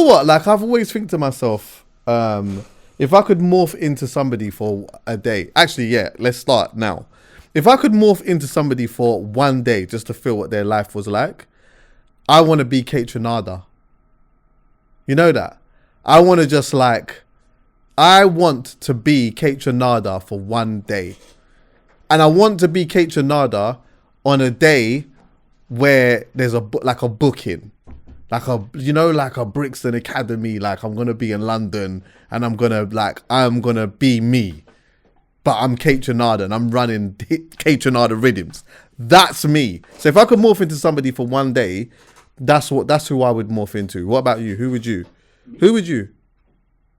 what? Like, I've always think to myself, if I could morph into somebody for a day, actually, yeah, let's start now. If I could morph into somebody for one day just to feel what their life was like, I want to be Kate Trinada. You know that? I want to just like, I want to be Kate Trinada for one day. And I want to be Kate Trinada on a day where there's a booking. Like like a Brixton Academy, like I'm going to be in London and I'm going to be me. But I'm Kate Trinada and I'm running Kate Trinada rhythms. That's me. So if I could morph into somebody for one day, that's who I would morph into. What about you? Who would you?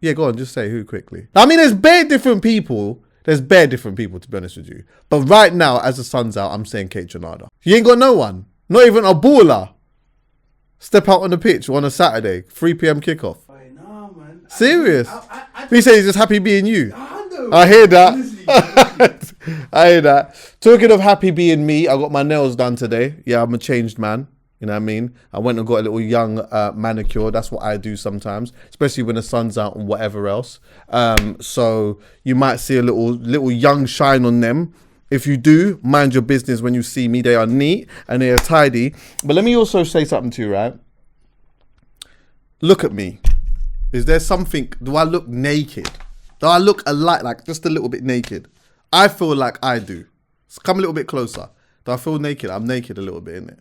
Yeah, go on, just say who quickly. I mean, there's bare different people, to be honest with you. But right now, as the sun's out, I'm saying Kate Trinada. You ain't got no one. Not even a baller. Step out on the pitch on a Saturday, 3 p.m. kickoff. Nah, man. Serious? I We say he's just happy being you. know. I hear that. I hear that. Talking of happy being me, I got my nails done today. Yeah, I'm a changed man. You know what I mean? I went and got a little young manicure. That's what I do sometimes, especially when the sun's out and whatever else. So you might see a little young shine on them. If you do, mind your business when you see me. They are neat and they are tidy. But let me also say something to you, right? Look at me. Is there something, do I look naked? Do I look alike, like just a little bit naked? I feel like I do. So come a little bit closer. Do I feel naked? I'm naked a little bit, innit?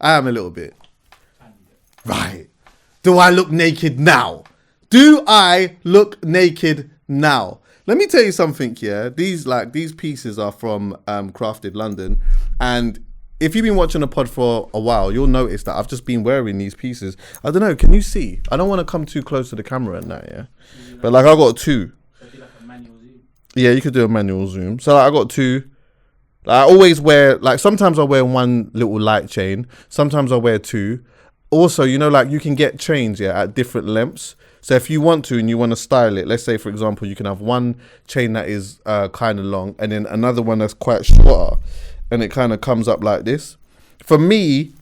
I am a little bit. Right. Do I look naked now? Do I look naked now? Let me tell you something, yeah. These pieces are from Crafted London, and if you've been watching the pod for a while, you'll notice that I've just been wearing these pieces. I don't know, can you see? I don't want to come too close to the camera and that, yeah. But like I got two. Yeah, you could do a manual zoom. So like, I got two. I always wear, like sometimes I wear one little light chain. Sometimes I wear two. Also, you know, like you can get chains, yeah, at different lengths. So if you want to and you want to style it, let's say, for example, you can have one chain that is kind of long and then another one that's quite shorter and it kind of comes up like this. For me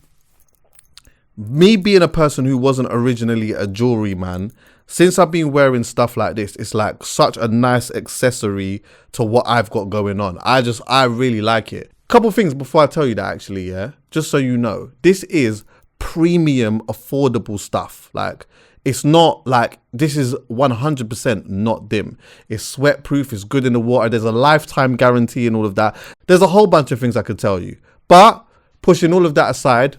being a person who wasn't originally a jewelry man, since I've been wearing stuff like this, it's like such a nice accessory to what I've got going on. I really like it. Couple things before I tell you that actually, yeah, just so you know, this is premium affordable stuff. Like, it's not like, this is 100% not dim. It's sweat proof, it's good in the water, there's a lifetime guarantee and all of that. There's a whole bunch of things I could tell you. But pushing all of that aside,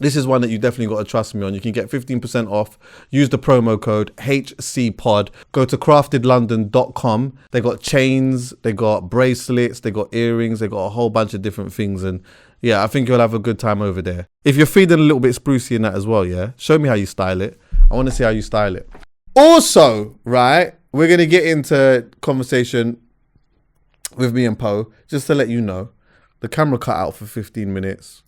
this is one that you definitely got to trust me on. You can get 15% off. Use the promo code Hcpod. Go to craftedlondon.com. They got chains, they got bracelets, they got earrings, they got a whole bunch of different things. And yeah, I think you'll have a good time over there. If you're feeling a little bit sprucey in that as well, yeah, show me how you style it. I want to see how you style it. Also, right, we're going to get into conversation with me and Poe. Just to let you know, the camera cut out for 15 minutes.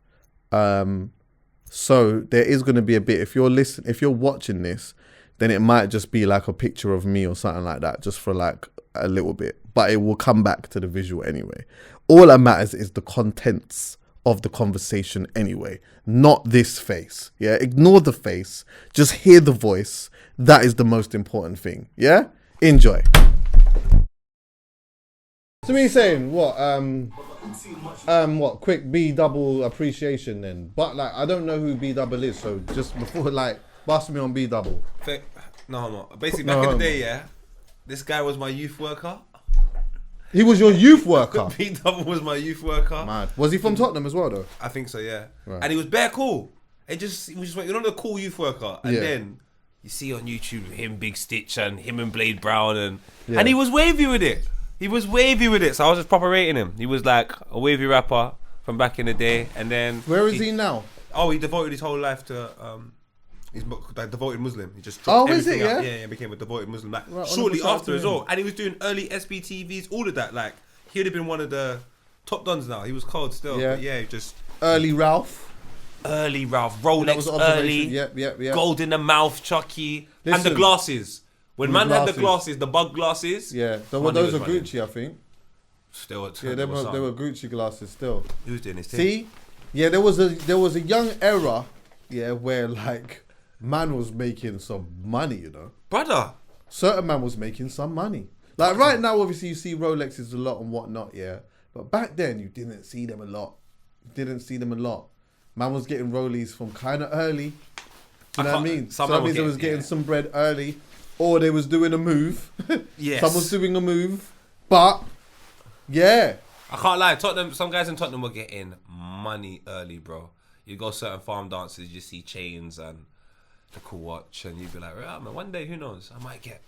So there is going to be a bit, if you're watching this, then it might just be like a picture of me or something like that, just for like a little bit, but it will come back to the visual anyway. All that matters is the contents of the conversation anyway, not this face. Yeah, ignore the face, just hear the voice. That is the most important thing. Yeah, enjoy. So what are you saying? What quick B double appreciation then? But like, I don't know who B double is, so just before, like, bust me on B double. No. Basically, back in the day, yeah, this guy was my youth worker. He was your youth worker? B double was my youth worker. Mad. Was he from Tottenham as well though? I think so, yeah. Right. And he was bare cool. He was just like, you know, the cool youth worker. And then you see on YouTube him, Big Stitch, and him and Blade Brown, and he was wavy with it. So I was just proper rating him. He was like a wavy rapper from back in the day. And then where is he now? Oh, he devoted his whole life to he's like devoted Muslim. He just dropped everything out. Yeah, became a devoted Muslim. Like right, shortly after as well. And he was doing early SBTVs, all of that. Like he would have been one of the top dons now. He was cold still. Yeah, but yeah, just early Ralph, Rolex early. Yep. Gold in the mouth, Chuckie, and the glasses. When man had the glasses, the bug glasses. Yeah, those are Gucci, I think. Still, they were Gucci glasses still. He was doing his thing. See, yeah, there was a young era, yeah, where like man was making some money, you know. Brother. Certain man was making some money. Like right now, obviously you see Rolexes a lot and whatnot, yeah. But back then you didn't see them a lot. Man was getting Rollies from kind of early. You know what I mean? So that means they was getting some bread early, or they was doing a move. Yes. Someone's doing a move, but yeah. I can't lie. Tottenham. Some guys in Tottenham were getting money early, bro. You go certain farm dances, you see chains and the cool watch, and you'd be like, right, man, one day, who knows? I might get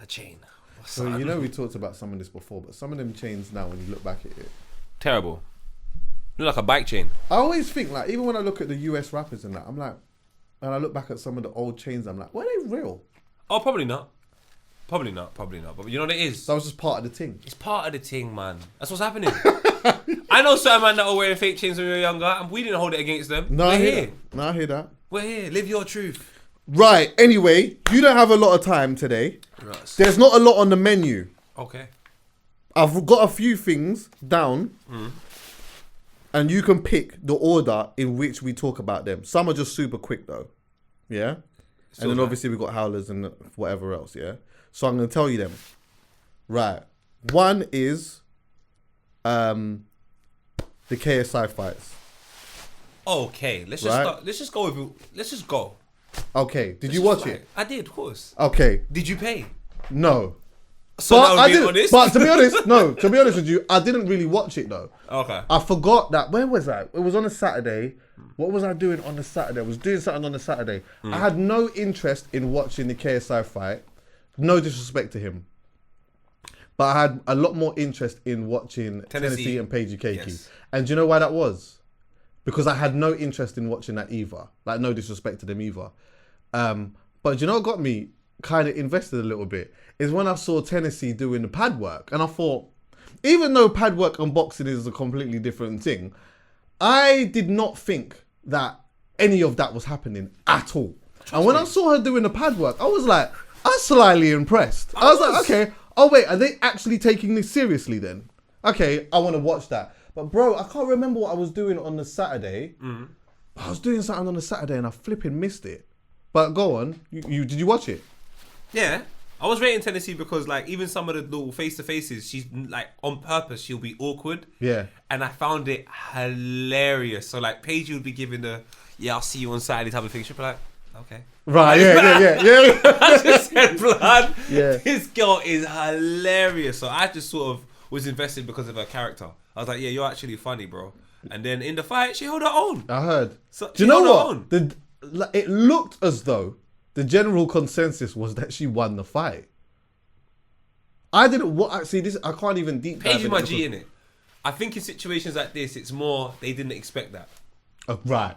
a chain. So you know we talked about some of this before, but some of them chains now, when you look back at it, terrible. Look like a bike chain. I always think, like, even when I look at the US rappers and that, I'm like, and I look back at some of the old chains, I'm like, were they real? Oh, probably not. Probably not. But you know what it is? That was just part of the thing. It's part of the thing, man. That's what's happening. I know certain man that were wearing fake chains when we were younger, and we didn't hold it against them. No, I hear that. We're here. Live your truth. Right. Anyway, you don't have a lot of time today. Right. There's not a lot on the menu. Okay. I've got a few things down, and you can pick the order in which we talk about them. Some are just super quick though, yeah. And then obviously we got Howlers and whatever else, yeah. So I'm gonna tell you them. Right. One is, the KSI fights. Okay. Let's just start. Let's just go with. Let's just go. Okay. Did you watch it? I did, of course. Okay. Did you pay? No. So but I didn't. Honest? But to be honest, no. To be honest with you, I didn't really watch it though. Okay. I forgot that. Where was I? It was on a Saturday. What was I doing on the Saturday? I was doing something on the Saturday. I had no interest in watching the KSI fight. No disrespect to him. But I had a lot more interest in watching Tennessee and Paige Keiki. Yes. And do you know why that was? Because I had no interest in watching that either. Like, no disrespect to them either. But do you know what got me kind of invested a little bit? Is when I saw Tennessee doing the pad work. And I thought, even though pad work and boxing is a completely different thing, I did not think that any of that was happening at all. And when I saw her doing the pad work, I was like, I was slightly impressed. I was like, okay, oh wait, are they actually taking this seriously then? Okay, I want to watch that. But bro, I can't remember what I was doing on the Saturday. I was doing something on the Saturday and I flipping missed it. But go on, you did you watch it? Yeah. I was rating Tennessee because, like, even some of the little face-to-faces, she's, like, on purpose, she'll be awkward. Yeah. And I found it hilarious. So, like, Paige would be giving the, yeah, I'll see you on Saturday type of thing. She'd be like, okay. Right, yeah. I just said, blood, yeah. This girl is hilarious. So I just sort of was invested because of her character. I was like, yeah, you're actually funny, bro. And then in the fight, she held her own. I heard. So, do you know what? It looked as though the general consensus was that she won the fight. I didn't see this. I can't even deep dive. Paige is my G in it. I think in situations like this, it's more they didn't expect that. Right.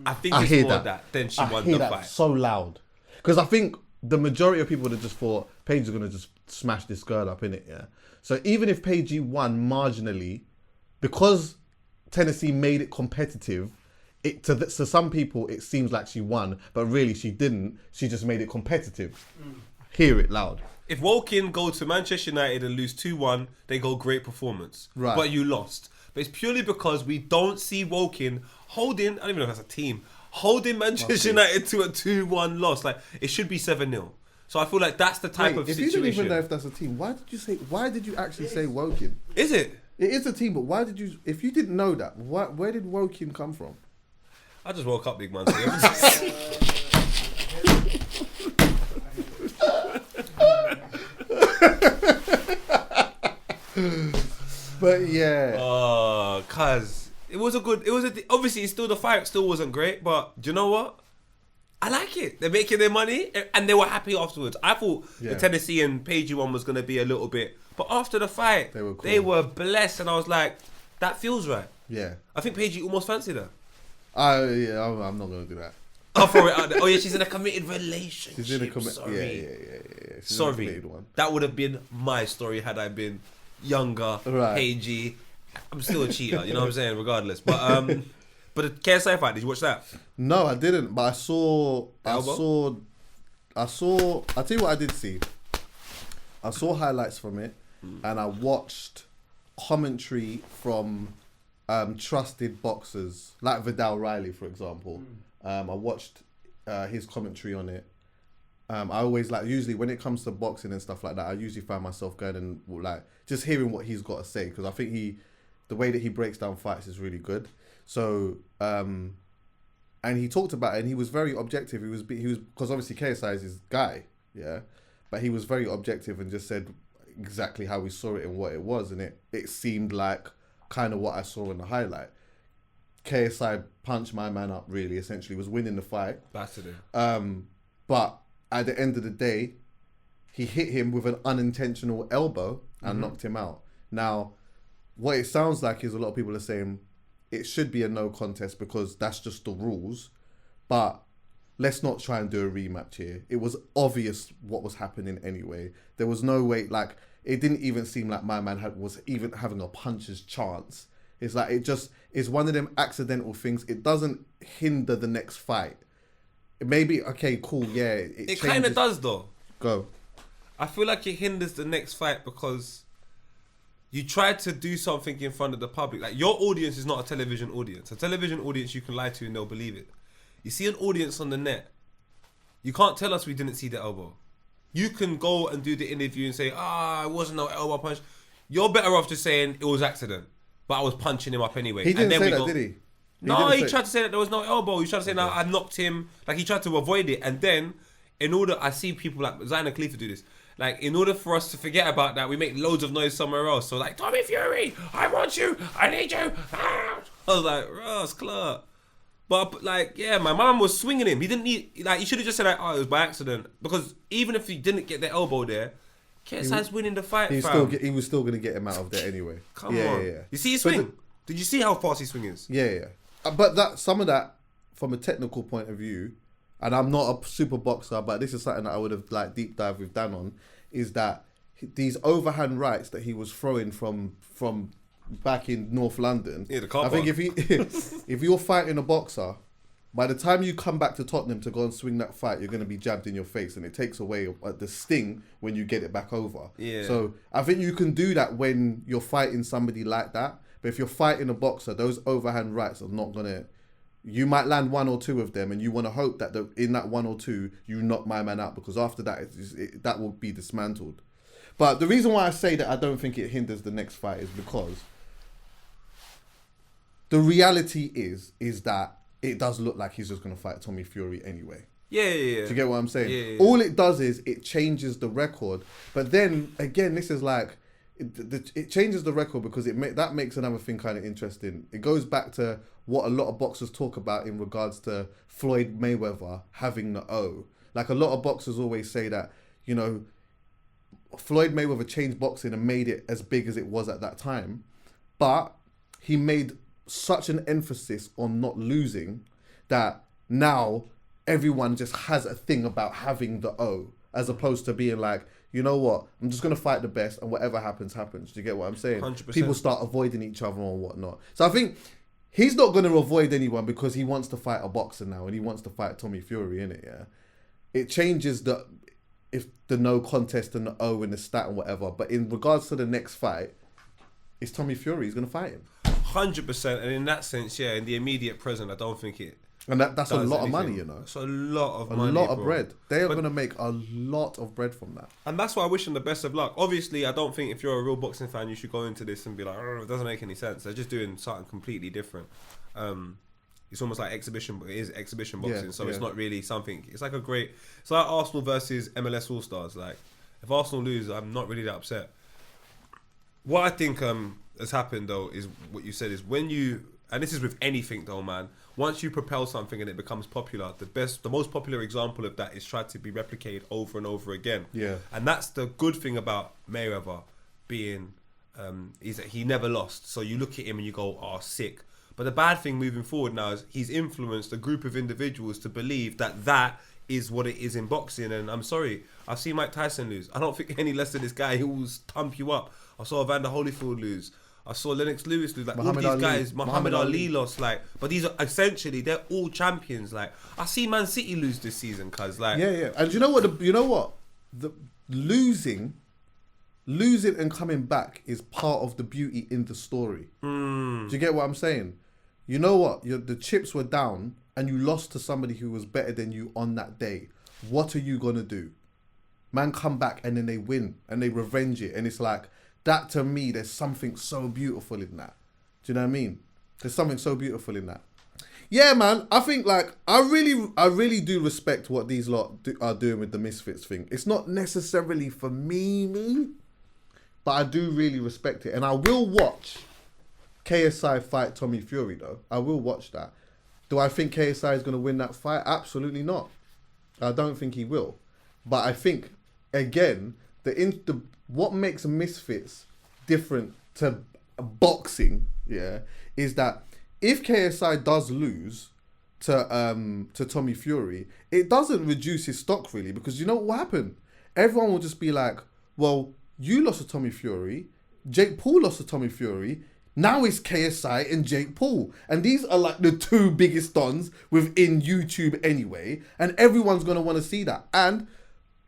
I think it's more that than she won the fight. So loud, because I think the majority of people would have just thought Paige is gonna just smash this girl up in it. Yeah. So even if Paige won marginally, because Tennessee made it competitive. To some people, it seems like she won, but really she didn't. She just made it competitive. Hear it loud. If Woking go to Manchester United and lose 2-1, they go great performance. Right. But you lost. But it's purely because we don't see Woking holding, I don't even know if that's a team, holding Manchester United to a 2-1 loss. Like, it should be 7-0. So I feel like that's the type of situation. If you don't even know if that's a team, why did you actually say Woking? Is it? It is a team, but why did you, if you didn't know that, where did Woking come from? I just woke up, big man. But yeah. Cause obviously it's still the fight still wasn't great, but do you know what? I like it. They're making their money and they were happy afterwards. I thought the Tennessee and Paige one was gonna be a little bit, but after the fight, they were blessed, and I was like, that feels right. Yeah. I think Paige almost fancied her. I'm not gonna do that. I'll throw it out there. Oh yeah, she's in a committed relationship. She's in a committed. Yeah. Sorry, that would have been my story had I been younger, Paigey. I'm still a cheater, you know what I'm saying? Regardless, but the KSI fight, did you watch that? No, I didn't. But I saw. I'll tell you what I did see. I saw highlights from it, and I watched commentary from trusted boxers like Vidal Riley, for example. I watched his commentary on it. I always like, usually when it comes to boxing and stuff like that, I usually find myself going and like just hearing what he's got to say, because I think the way that he breaks down fights is really good. So and he talked about it, and he was very objective. He was because obviously KSI is his guy, yeah, but he was very objective and just said exactly how we saw it and what it was, and it seemed like kind of what I saw in the highlight. KSI punched my man up, really, essentially, was winning the fight. Bastard. But at the end of the day, he hit him with an unintentional elbow and knocked him out. Now, what it sounds like is a lot of people are saying it should be a no contest because that's just the rules. But let's not try and do a rematch here. It was obvious what was happening anyway. There was no way, like, it didn't even seem like my man was even having a puncher's chance. It's like, it's one of them accidental things. It doesn't hinder the next fight. It may be, okay, cool, yeah. It kind of does, though. Go. I feel like it hinders the next fight because you tried to do something in front of the public. Like, your audience is not a television audience. A television audience you can lie to and they'll believe it. You see an audience on the net, you can't tell us we didn't see the elbow. You can go and do the interview and say, it wasn't no elbow punch. You're better off just saying it was accident, but I was punching him up anyway. He didn't say that, did he? He tried to say that there was no elbow. He tried to say that I knocked him. Like, he tried to avoid it. And then, I see people like Zayn and Khalifa do this. Like, in order for us to forget about that, we make loads of noise somewhere else. So, like, Tommy Fury, I want you. I need you. I was like, Ross Clark. But, like, yeah, my mum was swinging him. He didn't need, like, he should have just said, like, it was by accident. Because even if he didn't get the elbow there, KSI's winning the fight, he was still going to get him out of there anyway. Come on. Yeah. You see his swing? Did you see how fast his swing is? Yeah. But some of that, from a technical point of view, and I'm not a super boxer, but this is something that I would have, like, deep dive with Dan on, is that these overhand rights that he was throwing from back in North London. Yeah, the car I think if you're fighting a boxer, by the time you come back to Tottenham to go and swing that fight, you're going to be jabbed in your face, and it takes away the sting when you get it back over. Yeah. So I think you can do that when you're fighting somebody like that. But if you're fighting a boxer, those overhand rights are not going to... You might land one or two of them, and you want to hope that in that one or two, you knock my man out, because after that, that will be dismantled. But the reason why I say that I don't think it hinders the next fight is because the reality is that it does look like he's just going to fight Tommy Fury anyway. Yeah. Do you get what I'm saying? Yeah. All it does is it changes the record. But then, again, this is like... It changes the record because that makes another thing kind of interesting. It goes back to what a lot of boxers talk about in regards to Floyd Mayweather having the O. Like, a lot of boxers always say that, you know, Floyd Mayweather changed boxing and made it as big as it was at that time, but he made such an emphasis on not losing that now everyone just has a thing about having the O, as opposed to being like, you know what, I'm just going to fight the best, and whatever happens, happens. Do you get what I'm saying? 100%. People start avoiding each other and whatnot. So I think he's not going to avoid anyone because he wants to fight a boxer now, and he wants to fight Tommy Fury, innit, yeah? It changes the no contest and the O and the stat and whatever, but in regards to the next fight, it's Tommy Fury. He's going to fight him. 100%. And in that sense, yeah, in the immediate present, I don't think it... And that's a lot of money, you know. It's a lot of money, a lot of bro. bread. They are going to make a lot of bread from that. And that's why I wish them the best of luck. Obviously, I don't think if you're a real boxing fan, you should go into this and be like, it doesn't make any sense. They're just doing something completely different. It's almost like exhibition, but it is exhibition boxing, so it's not really something. It's like it's like Arsenal versus MLS All Stars. Like, if Arsenal lose, I'm not really that upset. What I think has happened though is what you said is when you, and this is with anything though, man. Once you propel something and it becomes popular, the most popular example of that is tried to be replicated over and over again. Yeah. And that's the good thing about Mayweather being, is that he never lost. So you look at him and you go, oh, sick. But the bad thing moving forward now is he's influenced a group of individuals to believe that is what it is in boxing. And I'm sorry, I've seen Mike Tyson lose. I don't think any less than this guy who will stump you up. I saw Evander Holyfield lose. I saw Lennox Lewis lose. Like, Muhammad all these Ali. guys, Muhammad Ali lost. Like, but these are essentially, they're all champions. Like, I see Man City lose this season, cuz like, yeah. And you know what? The losing and coming back is part of the beauty in the story. Do you get what I'm saying? You know what? The chips were down, and you lost to somebody who was better than you on that day, what are you gonna do? Man come back and then they win and they revenge it, and it's like that. To me, there's something so beautiful in that. Do you know what I mean? There's something so beautiful in that. Yeah, man. I think like I really do respect what these lot are doing with the Misfits thing. It's not necessarily for me, but I do really respect it, and I will watch KSI fight Tommy Fury though. I will watch that. Do I think KSI is going to win that fight? Absolutely not. I don't think he will. But I think again, what makes Misfits different to boxing, is that if KSI does lose to Tommy Fury, it doesn't reduce his stock really, because you know what will happen? Everyone will just be like, well, you lost to Tommy Fury, Jake Paul lost to Tommy Fury, now it's KSI and Jake Paul. And these are like the two biggest dons within YouTube anyway, and everyone's going to want to see that. And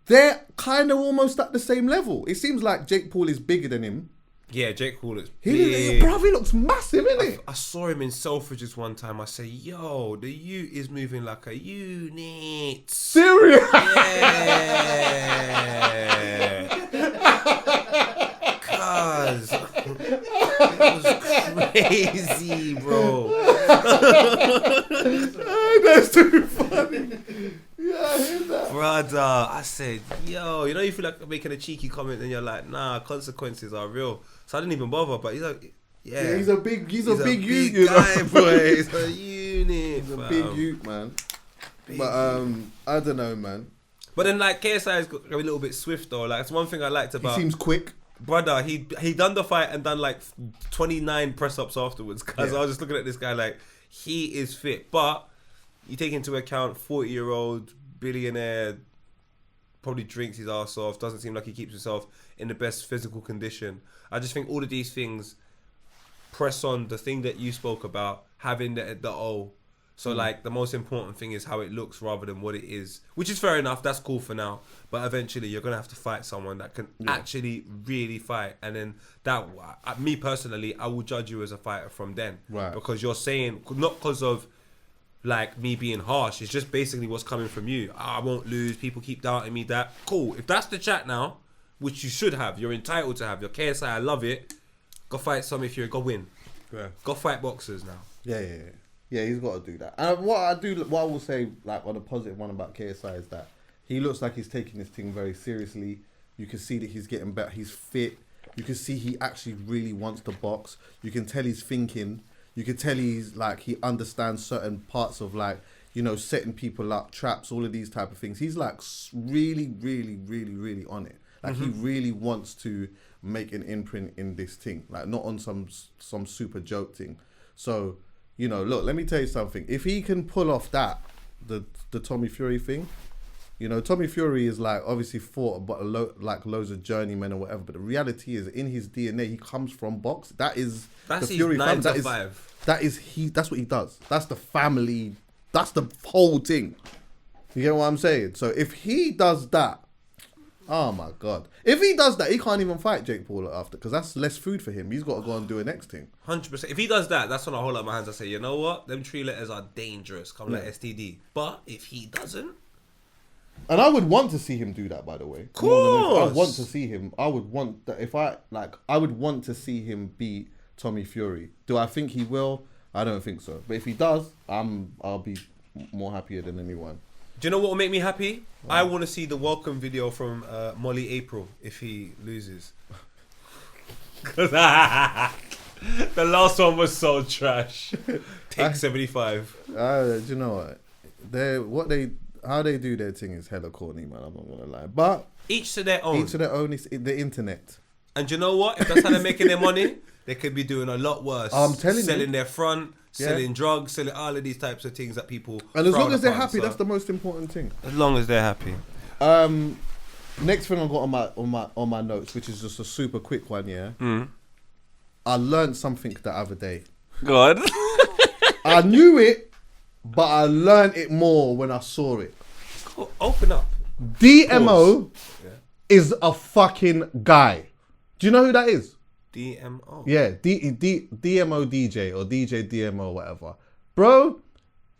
they're kind of almost at the same level. It seems like Jake Paul is bigger than him. Yeah, Jake Paul is big. Bruv, he looks massive, isn't he? I saw him in Selfridges one time. I said, yo, the U is moving like a unit. Serious? Yeah. Cuz it was crazy, bro. That's too funny. Yeah, I hear that. Brother, I said, yo, you know, you feel like making a cheeky comment and you're like, nah, consequences are real. So I didn't even bother, but he's like, yeah, he's a big unit, guy, boy. He's a unit. He's a big unit, man. But I don't know, man. But then like KSI is a little bit swift though. Like it's one thing I liked about. He seems quick. Brother, he done the fight and done like 29 press ups afterwards. Cause I was just looking at this guy like he is fit, but you take into account 40-year-old billionaire, probably drinks his ass off. Doesn't seem like he keeps himself in the best physical condition. I just think all of these things press on the thing that you spoke about, having the O. So like the most important thing is how it looks rather than what it is, which is fair enough. That's cool for now, but eventually you're gonna have to fight someone that can actually really fight, and then that me personally, I will judge you as a fighter from then, right? Because you're saying not because of like me being harsh. It's just basically what's coming from you. I won't lose. People keep doubting me. That cool. If that's the chat now, which you should have, you're entitled to have. Your KSI, I love it. Go fight some if you're go win. Yeah. Go fight boxers now. Yeah, he's got to do that. And what I will say, like on a positive one about KSI is that he looks like he's taking this thing very seriously. You can see that he's getting better. He's fit. You can see he actually really wants to box. You can tell he's thinking. You can tell he's like, he understands certain parts of like, you know, setting people up, traps, all of these type of things. He's like really, really, really, really on it. Like he really wants to make an imprint in this thing, like not on some super joke thing. So, you know, look, let me tell you something. If he can pull off that, the Tommy Fury thing, you know, Tommy Fury is like obviously fought but like loads of journeymen or whatever. But the reality is, in his DNA, he comes from box. That's the Fury family. That's what he does. That's the family. That's the whole thing. You get what I'm saying? So if he does that, oh my God. If he does that, he can't even fight Jake Paul after, because that's less food for him. He's got to go and do a next thing. 100%. If he does that, that's when I hold up my hands and say, you know what? Them 3 letters are dangerous. Come like STD. But if he doesn't. And I would want to see him do that, by the way. Of course. I want to see him. I would want that I would want to see him beat Tommy Fury. Do I think he will? I don't think so. But if he does, I'll be more happier than anyone. Do you know what will make me happy? Wow. I want to see the welcome video from Molly April if he loses. Because the last one was so trash. Take 75. Do you know what? How they do their thing is hella corny, man. I'm not gonna lie. But each to their own. Each to their own. It's the internet. And you know what? If that's how they're making their money, they could be doing a lot worse. I'm telling you. Selling their front, selling drugs, selling all of these types of things that people. And as long as they're happy, that's the most important thing. As long as they're happy. Next thing I got on my notes, which is just a super quick one. I learned something the other day. God. I knew it, but I learned it more when I saw it. Cool. Open up. DMO is a fucking guy. Do you know who that is? DMO. Yeah, DMO DJ or DJ DMO, whatever. Bro,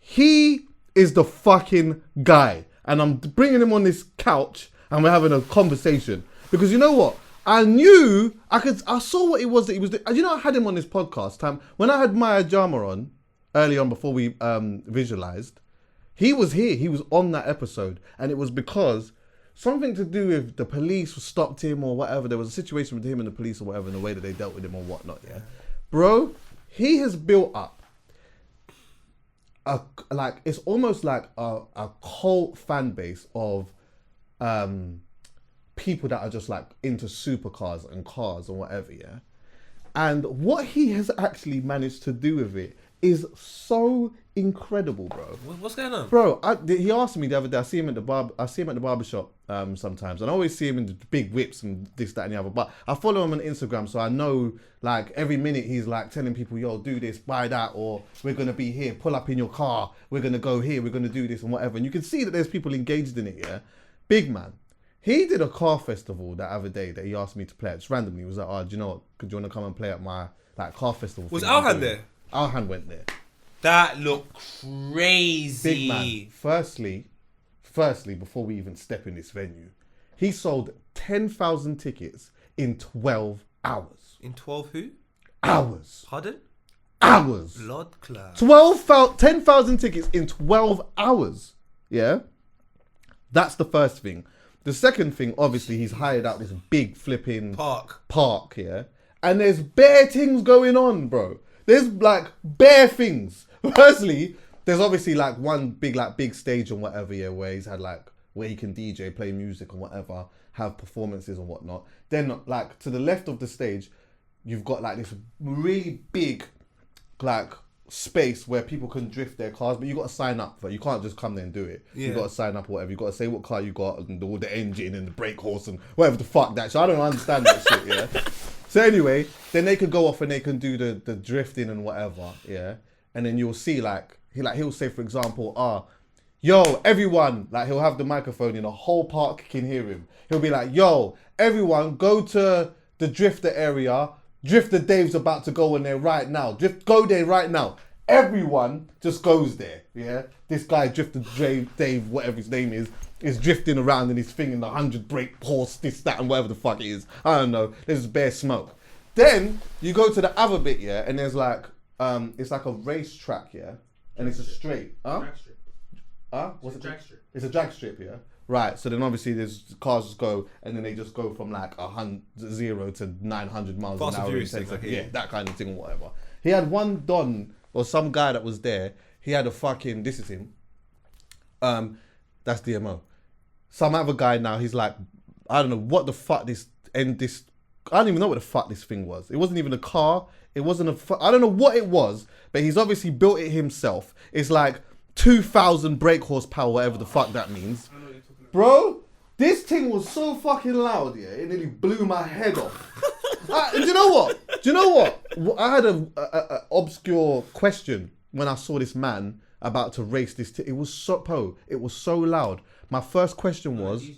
He is the fucking guy. And I'm bringing him on this couch and we're having a conversation. Because you know what? I saw what it was that he was doing. You know, I had him on this podcast time. When I had Maya Jama on, early on before we visualized, he was here. He was on that episode. And it was because something to do with the police stopped him or whatever. There was a situation with him and the police or whatever, and the way that they dealt with him or whatnot, yeah? Bro, he has built up it's almost like a cult fan base of people that are just like into supercars and cars and whatever, yeah. And what he has actually managed to do with it is so incredible, bro. What's going on, bro? He asked me the other day. I see him at the barbershop sometimes, and I always see him in the big whips and this, that, and the other. But I follow him on Instagram, so I know like every minute he's like telling people, "Yo, do this, buy that," or "We're gonna be here. Pull up in your car. We're gonna go here. We're gonna do this and whatever." And you can see that there's people engaged in it. Yeah, big man. He did a car festival that other day that he asked me to play at. Just randomly, he was like, "Oh, do you know what? Could you want to come and play at my like car festival?" Was Alhan there? Alhan went there. That looked crazy. Big man. Firstly, before we even step in this venue, he sold 10,000 tickets in 12 hours. In 12 who? Hours. Pardon? Hours. Blood clot. 10,000 tickets in 12 hours. Yeah? That's the first thing. The second thing, obviously, he's hired out this big flipping park, yeah? And there's bare things going on, bro. There's like bare things. Firstly, there's obviously like one big stage and whatever, yeah, where he's had like, where he can DJ, play music and whatever, have performances and whatnot. Then like to the left of the stage, you've got like this really big like space where people can drift their cars, but you got to sign up for it. You can't just come there and do it. Yeah. You got to sign up or whatever. You got to say what car you got and all the engine and the brake horse and whatever the fuck that. So I don't understand that shit, yeah. So anyway, then they could go off and they can do the drifting and whatever, yeah. And then you'll see he'll say, for example, yo, everyone, like he'll have the microphone and the whole park can hear him. He'll be like, yo, everyone, go to the drifter area. Drifter Dave's about to go in there right now. Go there right now. Everyone just goes there, yeah. This guy, Drifter Dave, whatever his name is drifting around in his thing in the 100 brake horse, this, that, and whatever the fuck it is. I don't know. There's bare smoke. Then you go to the other bit, yeah, and there's like, it's like a race track, yeah, and it's a straight. Drag strip. What's it? Drag strip. It's a drag strip, yeah. Right. So then obviously there's cars just go, and then they just go from like 0 to 900 miles an hour. Yeah, that kind of thing, or whatever. He had one Don or some guy that was there. He had a fucking. This is him. That's DMO. Some other guy now. He's like, I don't know what the fuck this. I don't even know what the fuck this thing was. It wasn't even a car. It wasn't I don't know what it was, but he's obviously built it himself. It's like 2,000 brake horsepower, whatever the fuck that means. Bro, this thing was so fucking loud, yeah, it nearly blew my head off. Do you know what? I had a obscure question when I saw this man about to race this. It was so loud. My first question was,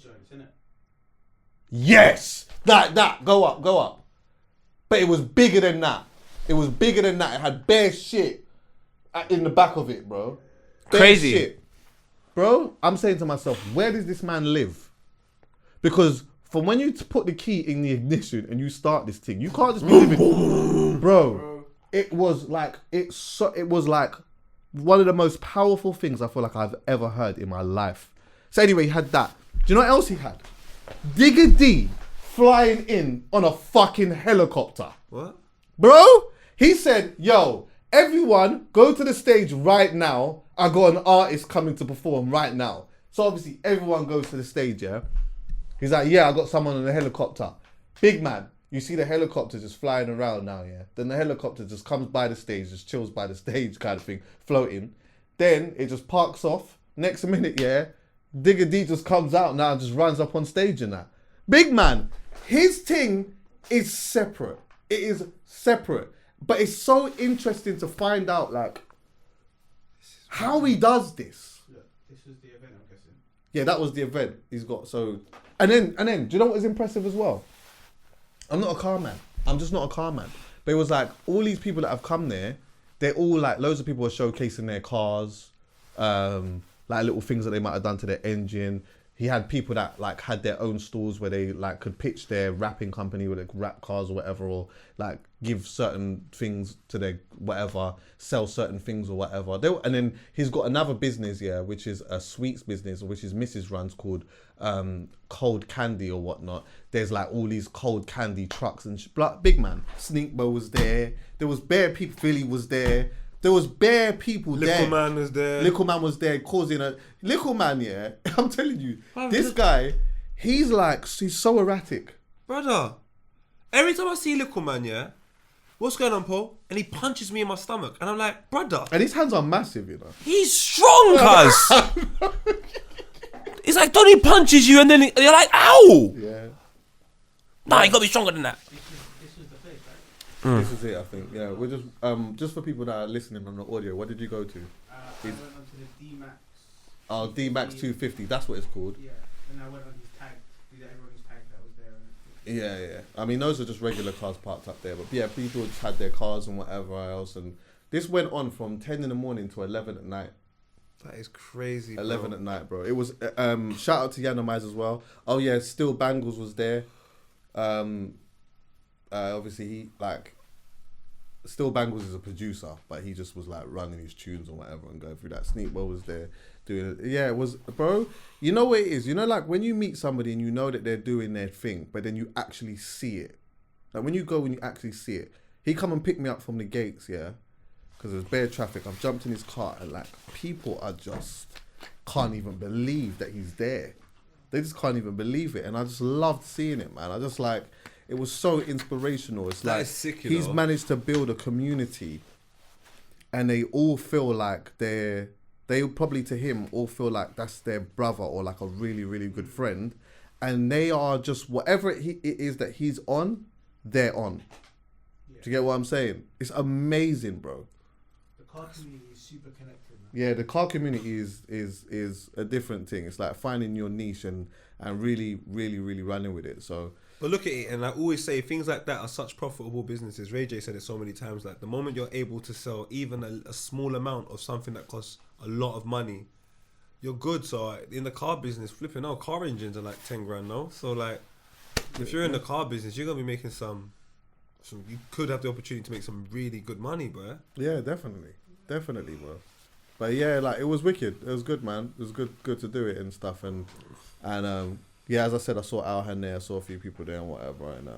yes, that, go up. But it was bigger than that. It had bare shit in the back of it, bro. Bare crazy shit. Bro, I'm saying to myself, where does this man live? Because from when you put the key in the ignition and you start this thing, you can't just be living. Bro, it was like one of the most powerful things I feel like I've ever heard in my life. So anyway, he had that. Do you know what else he had? Digga D flying in on a fucking helicopter. What? Bro, he said, yo, everyone go to the stage right now. I got an artist coming to perform right now. So obviously everyone goes to the stage, yeah? He's like, yeah, I got someone on a helicopter. Big man, you see the helicopter just flying around now, yeah? Then the helicopter just comes by the stage, just chills by the stage kind of thing, floating. Then it just parks off. Next minute, yeah, Digga D just comes out now and just runs up on stage and that. Big man, his thing is separate. It is separate. But it's so interesting to find out, like, how he does this. Look, this was the event, I'm guessing. Yeah, that was the event. He's got so, and then, do you know what is impressive as well? I'm not a car man. I'm just not a car man. But it was like all these people that have come there. They're all like, loads of people are showcasing their cars. like little things that they might have done to their engine. He had people that like had their own stores where they like could pitch their rapping company with like rap cars or whatever, or like give certain things to their whatever, sell certain things or whatever. And then he's got another business, which is a sweets business, which is Mrs. runs, called Cold Candy or whatnot. There's like all these cold candy trucks and big man. Sneakbo was there. There was bare people. Philly was there. There was bare people there. Little man was there. Little man was there causing a... Little man, yeah. I'm telling you. This guy, he's so erratic. Brother, every time I see Little man, yeah, what's going on, Paul? And he punches me in my stomach. And I'm like, brother. And his hands are massive, you know. He's strong, cuz. It's like, Donnie punches you and then you're like, ow. Yeah. Nah, you got to be stronger than that. This is it, I think. Yeah, we're just for people that are listening on the audio. What did you go to? I went on to the D-Max. Oh, D-Max 250. That's what it's called. Yeah, and I went on his tag. Everyone's tag that was there. Yeah. I mean, those are just regular cars parked up there. But yeah, people just had their cars and whatever else. And this went on from 10 in the morning to 11 at night. That is crazy, 11 at night, bro. It was shout out to Yanomize as well. Oh yeah, Still Bangles was there. Obviously he Still Bangles is a producer, but he just was like running his tunes or whatever and going through that. Sneakbo was there doing it. Yeah, it was, bro. You know what it is? You know, like when you meet somebody and you know that they're doing their thing, but then you actually see it. Like when you go and you actually see it. He come and pick me up from the gates, yeah, because there's bare traffic. I've jumped in his car and like people are just can't even believe that he's there. They just can't even believe it, and I just loved seeing it, man. I just like. It was so inspirational. It's like he's managed to build a community, and they all feel like they probably to him all feel like that's their brother or like a really, really good friend, and they are just whatever it is that he's on, they're on. Yeah. Do you get what I'm saying? It's amazing, bro. The car community is super connected, man. Yeah, the car community is a different thing. It's like finding your niche and really, really, really running with it. So. But look at it, and I always say things like that are such profitable businesses. Ray J said it so many times, like the moment you're able to sell even a small amount of something that costs a lot of money, you're good. So in the car business, flipping out, car engines are like 10 grand now. So like, if you're in the car business, you're gonna be making some. You could have the opportunity to make some really good money, bro. Yeah, definitely, bro. But yeah, like it was wicked. It was good, man. It was good to do it and stuff, and yeah, as I said, I saw Alhan there. I saw a few people there and whatever, and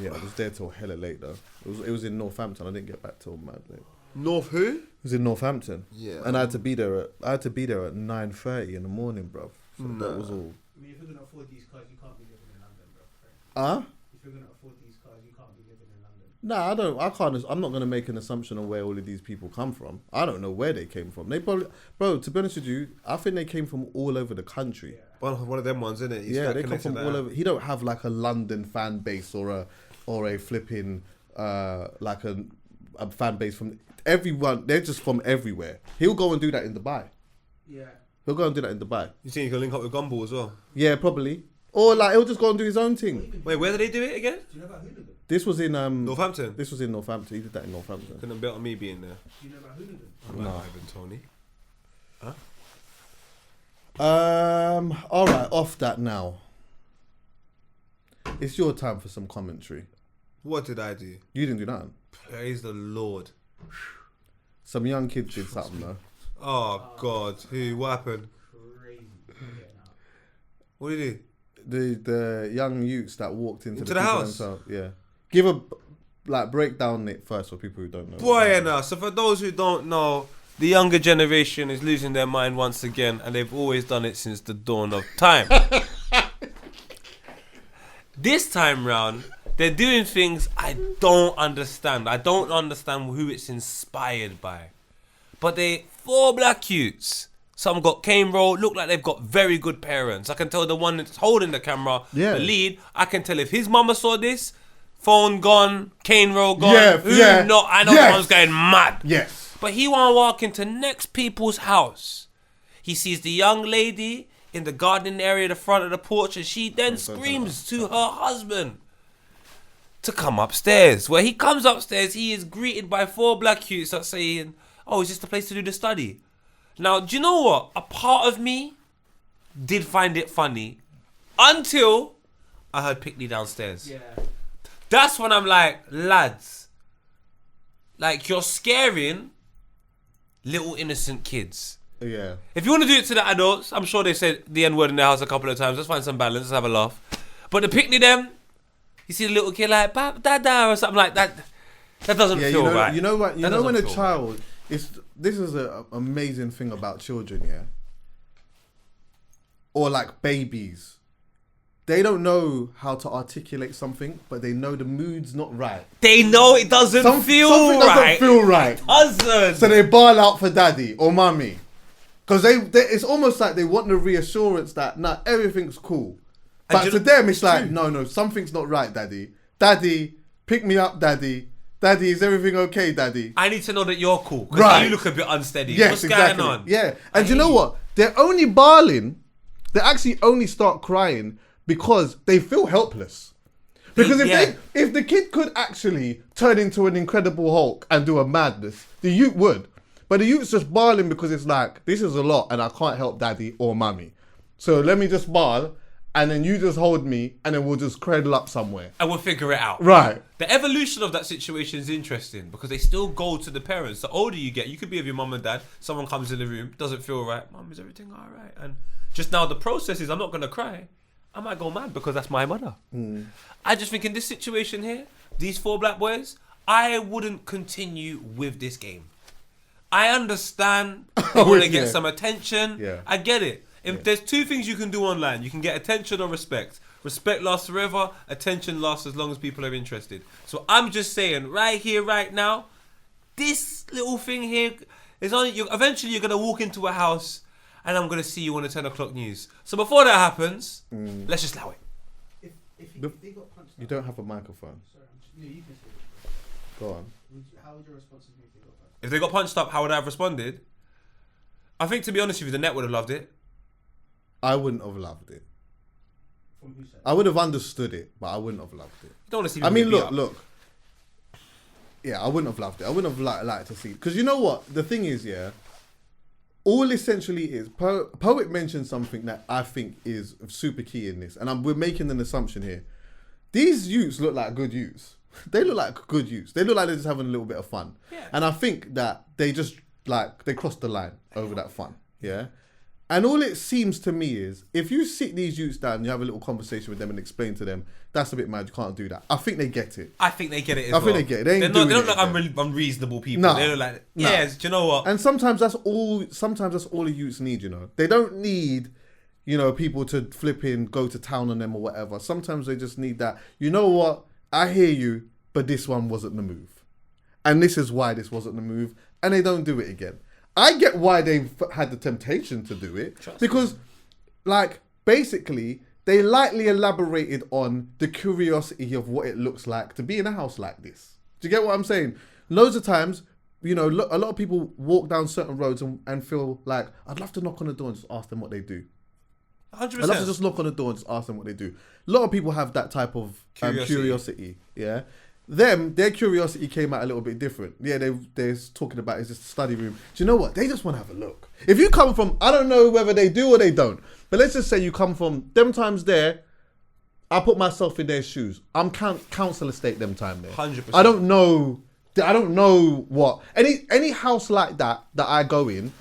yeah, I was there till hella late though. It was in Northampton. I didn't get back till mad late. North who? It was in Northampton. Yeah. And I had to be there at 9:30 in the morning, bro. So that was all. I mean, if you're gonna afford these cars, you can't be living in London, bro. If you're gonna afford these cars, you can't be living in London. Nah, I don't. I can't. I'm not gonna make an assumption on where all of these people come from. I don't know where they came from. They probably, bro. To be honest with you, I think they came from all over the country. Yeah. One of them ones, isn't it? Yeah, they come from all over. He don't have like a London fan base or a flipping like a fan base from everyone. They're just from everywhere. He'll go and do that in Dubai. Yeah. He'll go and do that in Dubai. You think he can link up with Gumball as well? Yeah, probably. Or like he'll just go and do his own thing. Wait, where did they do it again? Do you know about Hooligan? This was in Northampton. This was in Northampton. He did that in Northampton. Couldn't bet on me being there. Do you know about Hooligan? No, Ivan Tony. Huh? All right, off that now. It's your time for some commentary. What did I do? You didn't do nothing. Praise the Lord. Some young kids did something though. Oh God, who? What happened? Crazy. What did he do? The young youths that walked into the house. Yeah. Give a breakdown it first for people who don't know. Boy, now. So for those who don't know, the younger generation is losing their mind once again, and they've always done it since the dawn of time. This time round, they're doing things I don't understand. I don't understand who it's inspired by. But 4 black youths. Some got cane roll, look like they've got very good parents. I can tell the one that's holding the camera, the lead, I can tell if his mama saw this, phone gone, cane roll gone. I know the one's going mad. Yes. But he want to walk into next people's house. He sees the young lady in the garden area, the front of the porch, and she then screams to her husband to come upstairs. Where he comes upstairs, he is greeted by 4 black youths that saying, "Oh, is this the place to do the study?" Now, do you know what? A part of me did find it funny until I heard Pickney downstairs. Yeah. That's when I'm like, lads, like you're scaring little innocent kids. Yeah. If you want to do it to the adults, I'm sure they said the N-word in their house a couple of times. Let's find some balance. Let's have a laugh. But the Pickney them, you see the little kid like, dada or something like that. That doesn't feel right. You know what? You That know when a doesn't feel child this is an amazing thing about children, yeah. Or like babies, they don't know how to articulate something, but they know the mood's not right. They know it doesn't feel something right. doesn't feel right. It doesn't. So they bail out for daddy or mummy, because they it's almost like they want the reassurance that nah, everything's cool. And But to them, it's like, no, something's not right, daddy. Daddy, pick me up, daddy. Daddy, is everything okay, daddy? I need to know that you're cool. Because Right. you look a bit unsteady. Yes, What's exactly. going on? Yeah. And you know what? They're only bawling. They actually only start crying because they feel helpless. Because if the kid could actually turn into an Incredible Hulk and do a madness, the youth would. But the youth's just bawling because it's like, this is a lot and I can't help daddy or mummy. So let me just bawl and then you just hold me and then we'll just cradle up somewhere. And we'll figure it out. Right. The evolution of that situation is interesting because they still go to the parents. The older you get, you could be with your mum and dad. Someone comes in the room, doesn't feel right. Mum, is everything all right? And just now the process is I'm not going to cry. I might go mad because that's my mother. I just think in this situation here, these 4 black boys, I wouldn't continue with this game. I understand they want to get some attention. Yeah. I get it. If there's 2 things you can do online, you can get attention or respect. Respect lasts forever. Attention lasts as long as people are interested. So I'm just saying, right here, right now, this little thing here is only. Eventually, you're gonna walk into a house, and I'm gonna see you on the 10 o'clock news. So before that happens, let's just allow it. If they got punched You up, don't have a microphone. sorry, you can say it. Go on. How would your response be if they got punched up? If they got punched up, how would I have responded? I think, to be honest with you, the net would have loved it. I wouldn't have loved it. From whose side? I would have understood it, but I wouldn't have loved it. You don't want to see. I mean, people get beat look. up. Yeah, I wouldn't have loved it. I wouldn't have liked to see it. Because you know what? The thing is, yeah, all essentially is, Poet mentioned something that I think is super key in this. And we're making an assumption here. These youths look like good youths. They look like good youths. They look like they're just having a little bit of fun. Yeah. And I think that they just, they crossed the line over that fun. Yeah. And all it seems to me is, if you sit these youths down and you have a little conversation with them and explain to them, that's a bit mad, you can't do that. I think they get it. I think they get it as I well. think they get it. They ain't They're doing not it like again. unreasonable people. No. They're like, No. yes, do you know what? And sometimes that's all the youths need, you know. They don't need, you know, people to flip in, go to town on them or whatever. Sometimes they just need that, you know what, I hear you, but this one wasn't the move. And this is why this wasn't the move. And they don't do it again. I get why they've had the temptation to do it. Because, like, basically, they lightly elaborated on the curiosity of what it looks like to be in a house like this. Do you get what I'm saying? Loads of times, you know, a lot of people walk down certain roads and feel like, I'd love to knock on the door and just ask them what they do. 100%. I'd love to just knock on the door and just ask them what they do. A lot of people have that type of curiosity. Yeah. Their curiosity came out a little bit different. Yeah, they're talking about is this the study room. Do you know what? They just want to have a look. If you come from, I don't know whether they do or they don't, but let's just say you come from them times there, I put myself in their shoes. I'm council estate them time there. 100%. I don't know what. Any house like that I go in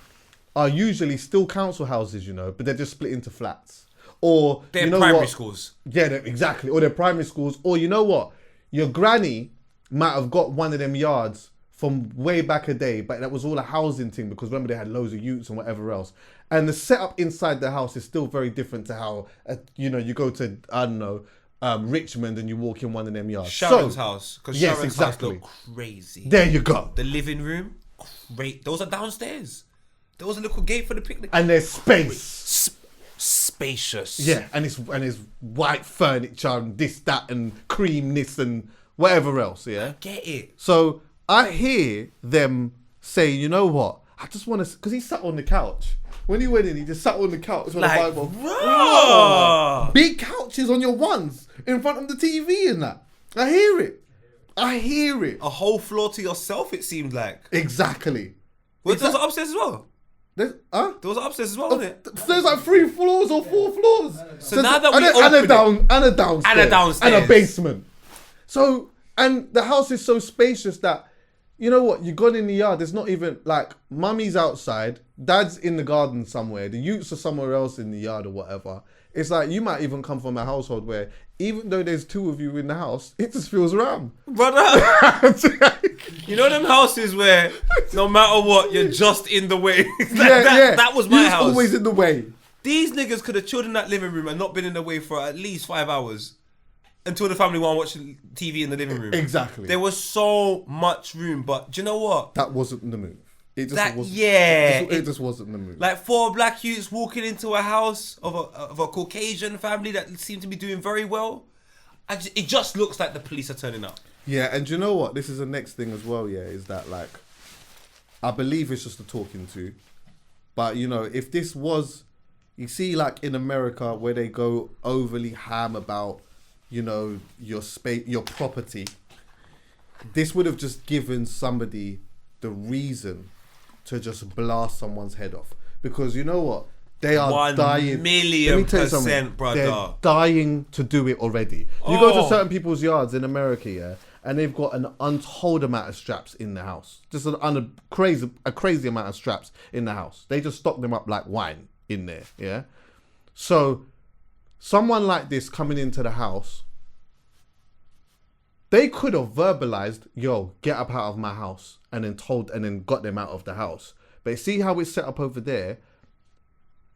are usually still council houses, you know, but they're just split into flats. Or, They're you know primary what? schools. Yeah, exactly. Or they're primary schools. Or you know what? Your granny might have got one of them yards from way back a day, but that was all a housing thing because remember they had loads of utes and whatever else. And the setup inside the house is still very different to how, you know, you go to, I don't know, Richmond and you walk in one of them yards. Sharon's house. Because yes, Sharon's exactly. house looked crazy. There you go. The living room, great. Those are downstairs. There was a little gate for the picnic. And there's space. Spacious. Yeah, and it's white furniture and this, that, and creamness and whatever else, yeah? Get it. So I hear them say, you know what? I just want to, because he sat on the couch. When he went in, he just sat on the couch with Like, a Bible. raw. Big couches on your ones in front of the TV and that. I hear it. A whole floor to yourself, it seemed like. Exactly. Wait, those are upstairs as well? There was upstairs as well, wasn't it? There's like 3 floors or 4 floors. So now that we and open a downstairs. And a downstairs. And a basement. So, and the house is so spacious that, you know what, you gone in the yard, there's not even, like, mummy's outside, dad's in the garden somewhere, the youths are somewhere else in the yard or whatever. It's like, you might even come from a household where, even though there's 2 of you in the house, it just feels around. Brother, you know them houses where no matter what, you're just in the way? That was my house. Always in the way. These niggas could have chilled in that living room and not been in the way for at least 5 hours. Until the family want to watch TV in the living room. Exactly. There was so much room, but do you know what? That wasn't the move. It just wasn't. Yeah. It just wasn't the move. Like 4 black youths walking into a house of a Caucasian family that seemed to be doing very well. It just looks like the police are turning up. Yeah, and do you know what? This is the next thing as well, yeah, is that, like, I believe it's just a talking to. But, you know, if this was, you see, like, in America where they go overly ham about, you know, your space, your property, this would have just given somebody the reason to just blast someone's head off. Because you know what? They are dying. 1,000,000%, brother. They're dying to do it already. You go to certain people's yards in America, yeah, and they've got an untold amount of straps in the house. Just a crazy amount of straps in the house. They just stock them up like wine in there, yeah? So someone like this coming into the house, they could have verbalized, yo, get up out of my house, and then got them out of the house. But see how it's set up over there?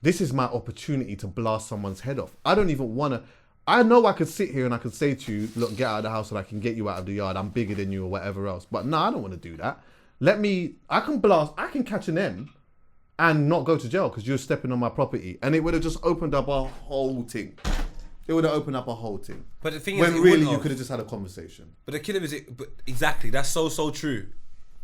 This is my opportunity to blast someone's head off. I don't even want to. I know I could sit here and I could say to you, look, get out of the house and I can get you out of the yard. I'm bigger than you or whatever else. But no, I don't want to do that. I can catch an M and not go to jail because you're stepping on my property. And it would have just opened up a whole thing. It would have opened up a whole thing. But the thing is, when really you could have just had a conversation. But the killer is, exactly, that's so true.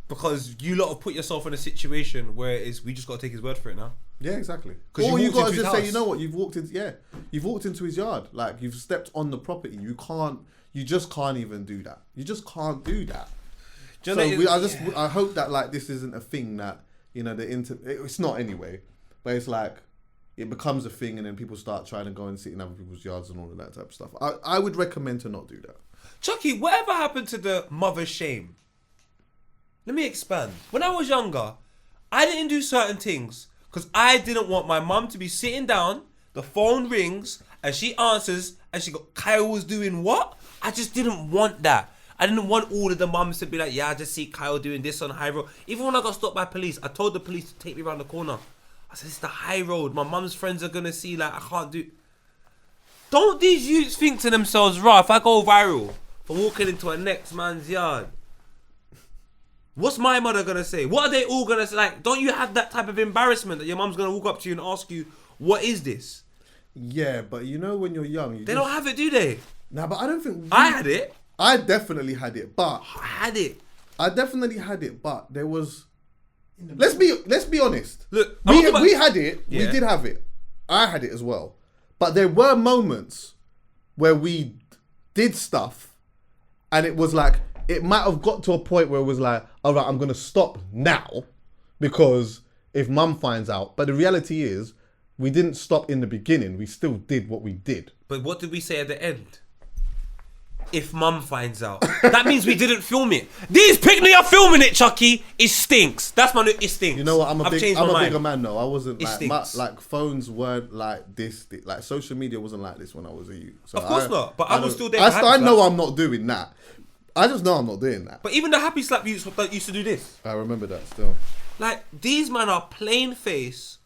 Because you lot have put yourself in a situation where we just got to take his word for it now. Yeah, exactly. Or you got to just say, you know what, you've walked into his yard. Like, you've stepped on the property. You just can't even do that. You just can't do that. I hope that, like, this isn't a thing that, you know, it's not anyway, but it's like, it becomes a thing and then people start trying to go and sit in other people's yards and all of that type of stuff. I would recommend to not do that. Chuckie, whatever happened to the mother shame? Let me expand. When I was younger, I didn't do certain things because I didn't want my mum to be sitting down, the phone rings, and she answers, and she go, Kyle was doing what? I just didn't want that. I didn't want all of the mums to be like, yeah, I just see Kyle doing this on high road. Even when I got stopped by police, I told the police to take me around the corner. I said, it's the high road. My mum's friends are going to see, like, I can't do... Don't these youths think to themselves, right, if I go viral for walking into a next man's yard, what's my mother going to say? What are they all going to say? Like, don't you have that type of embarrassment that your mum's going to walk up to you and ask you, what is this? Yeah, but you know when you're young... They don't have it, do they? Nah, but I don't think... I had it. I definitely had it, but... I definitely had it, but there was... Let's be honest. Look, we had it. Yeah. We did have it. I had it as well. But there were moments where we did stuff and it was like, it might have got to a point where it was like, all right, I'm going to stop now because if mum finds out. But the reality is, we didn't stop in the beginning. We still did what we did. But what did we say at the end? If mum finds out. That means we didn't film it. These picnic are filming it, Chuckie. It stinks. That's my new, it stinks. You know what? I'm a bigger man though. I wasn't it like phones weren't like this. Like social media wasn't like this when I was a youth. So of course not. But I was still there. I know I'm not doing that. I just know I'm not doing that. But even the happy slap youths used to do this. I remember that still. Like, these men are plain face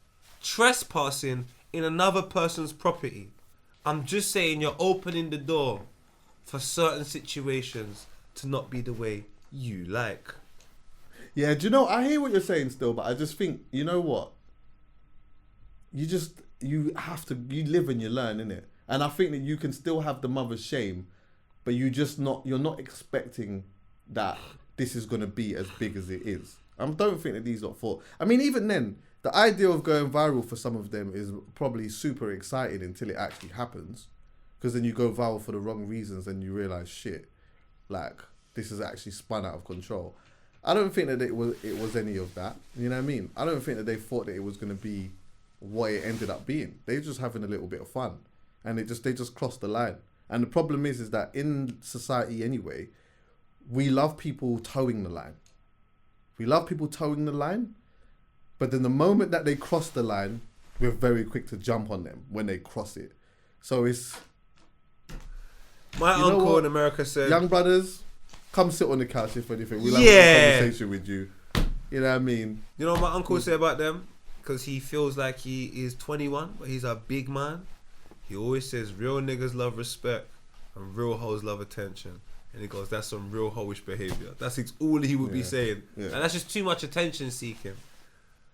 trespassing in another person's property. I'm just saying, you're opening the door for certain situations to not be the way you like. Yeah, do you know, I hear what you're saying still, but I just think, you know what? You live and you learn, innit? And I think that you can still have the mother's shame, but you're not expecting that this is going to be as big as it is. I don't think that these are for... I mean, even then, the idea of going viral for some of them is probably super exciting until it actually happens. Because then you go viral for the wrong reasons and you realise, shit, like, this is actually spun out of control. I don't think that it was any of that. You know what I mean? I don't think that they thought that it was going to be what it ended up being. They were just having a little bit of fun, and they just crossed the line. And the problem is that in society anyway, we love people towing the line. We love people towing the line, but then the moment that they cross the line, we're very quick to jump on them when they cross it. So it's... My uncle in America said... Young brothers, come sit on the couch if anything. We'll have a conversation with you. You know what I mean? You know what my uncle said about them? Because he feels like he is 21, but he's a big man. He always says real niggas love respect and real hoes love attention. And he goes, that's some real hoish behaviour. That's all he would be saying. Yeah. And that's just too much attention seeking.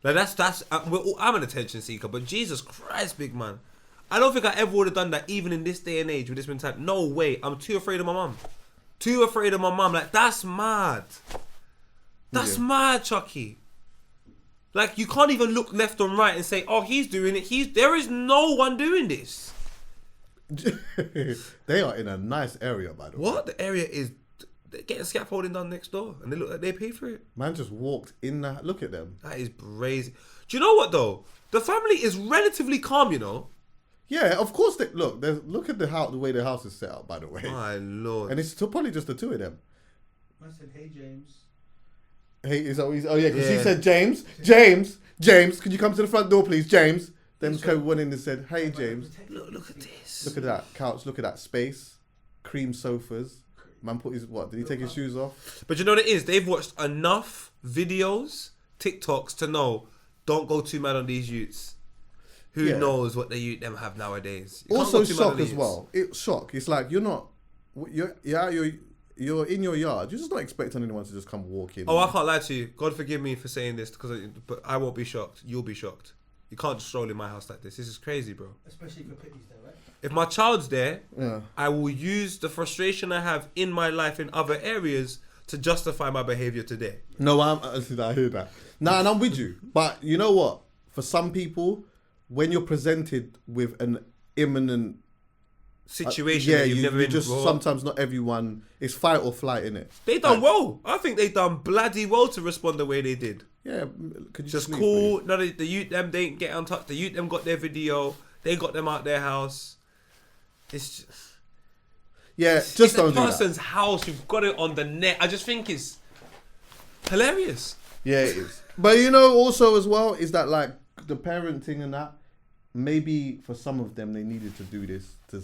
Like I'm an attention seeker, but Jesus Christ, big man. I don't think I ever would have done that even in this day and age with this mentality. No way. I'm too afraid of my mum. Too afraid of my mum. Like, that's mad. That's mad, Chuckie. Like, you can't even look left and right and say, oh, he's doing it. There is no one doing this. They are in a nice area, by the way. What? The area is... They're getting scaffolding done next door. And they look like they pay for it. Man just walked in that. Look at them. That is crazy. Do you know what, though? The family is relatively calm, you know? Yeah, of course. Look at the way the house is set up, by the way. My Lord. And it's probably just the two of them. I said, hey, James. Hey, because he said, James, could you come to the front door, please, James? Then Kobe went in and said, hey, James. Look at this. Look at that couch. Look at that space. Cream sofas. Man put his, did he take his shoes off? But you know what it is? They've watched enough videos, TikToks, to know, don't go too mad on these youths. Who knows what the youth them have nowadays. Also shock as well. It's shock. It's like, you're in your yard. You're just not expecting anyone to just come walk in. Oh, I can't lie to you. God forgive me for saying this, but I won't be shocked. You'll be shocked. You can't just stroll in my house like this. This is crazy, bro. Especially if your pitney's there, right? If my child's there, I will use the frustration I have in my life in other areas to justify my behaviour today. No, I hear that. Nah, and I'm with you. But you know what? For some people, when you're presented with an imminent situation that you've never been just before, sometimes not everyone, it's fight or flight, innit? They done well. I think they done bloody well to respond the way they did. Yeah, could you just cool. No, the youth them they didn't get untouched. The youth them got their video. They got them out their house. It's just just don't do that. It's a person's house. You've got it on the net. I just think it's hilarious. Yeah, it is. But you know, also as well is that like the parenting and that. Maybe for some of them, they needed to do this to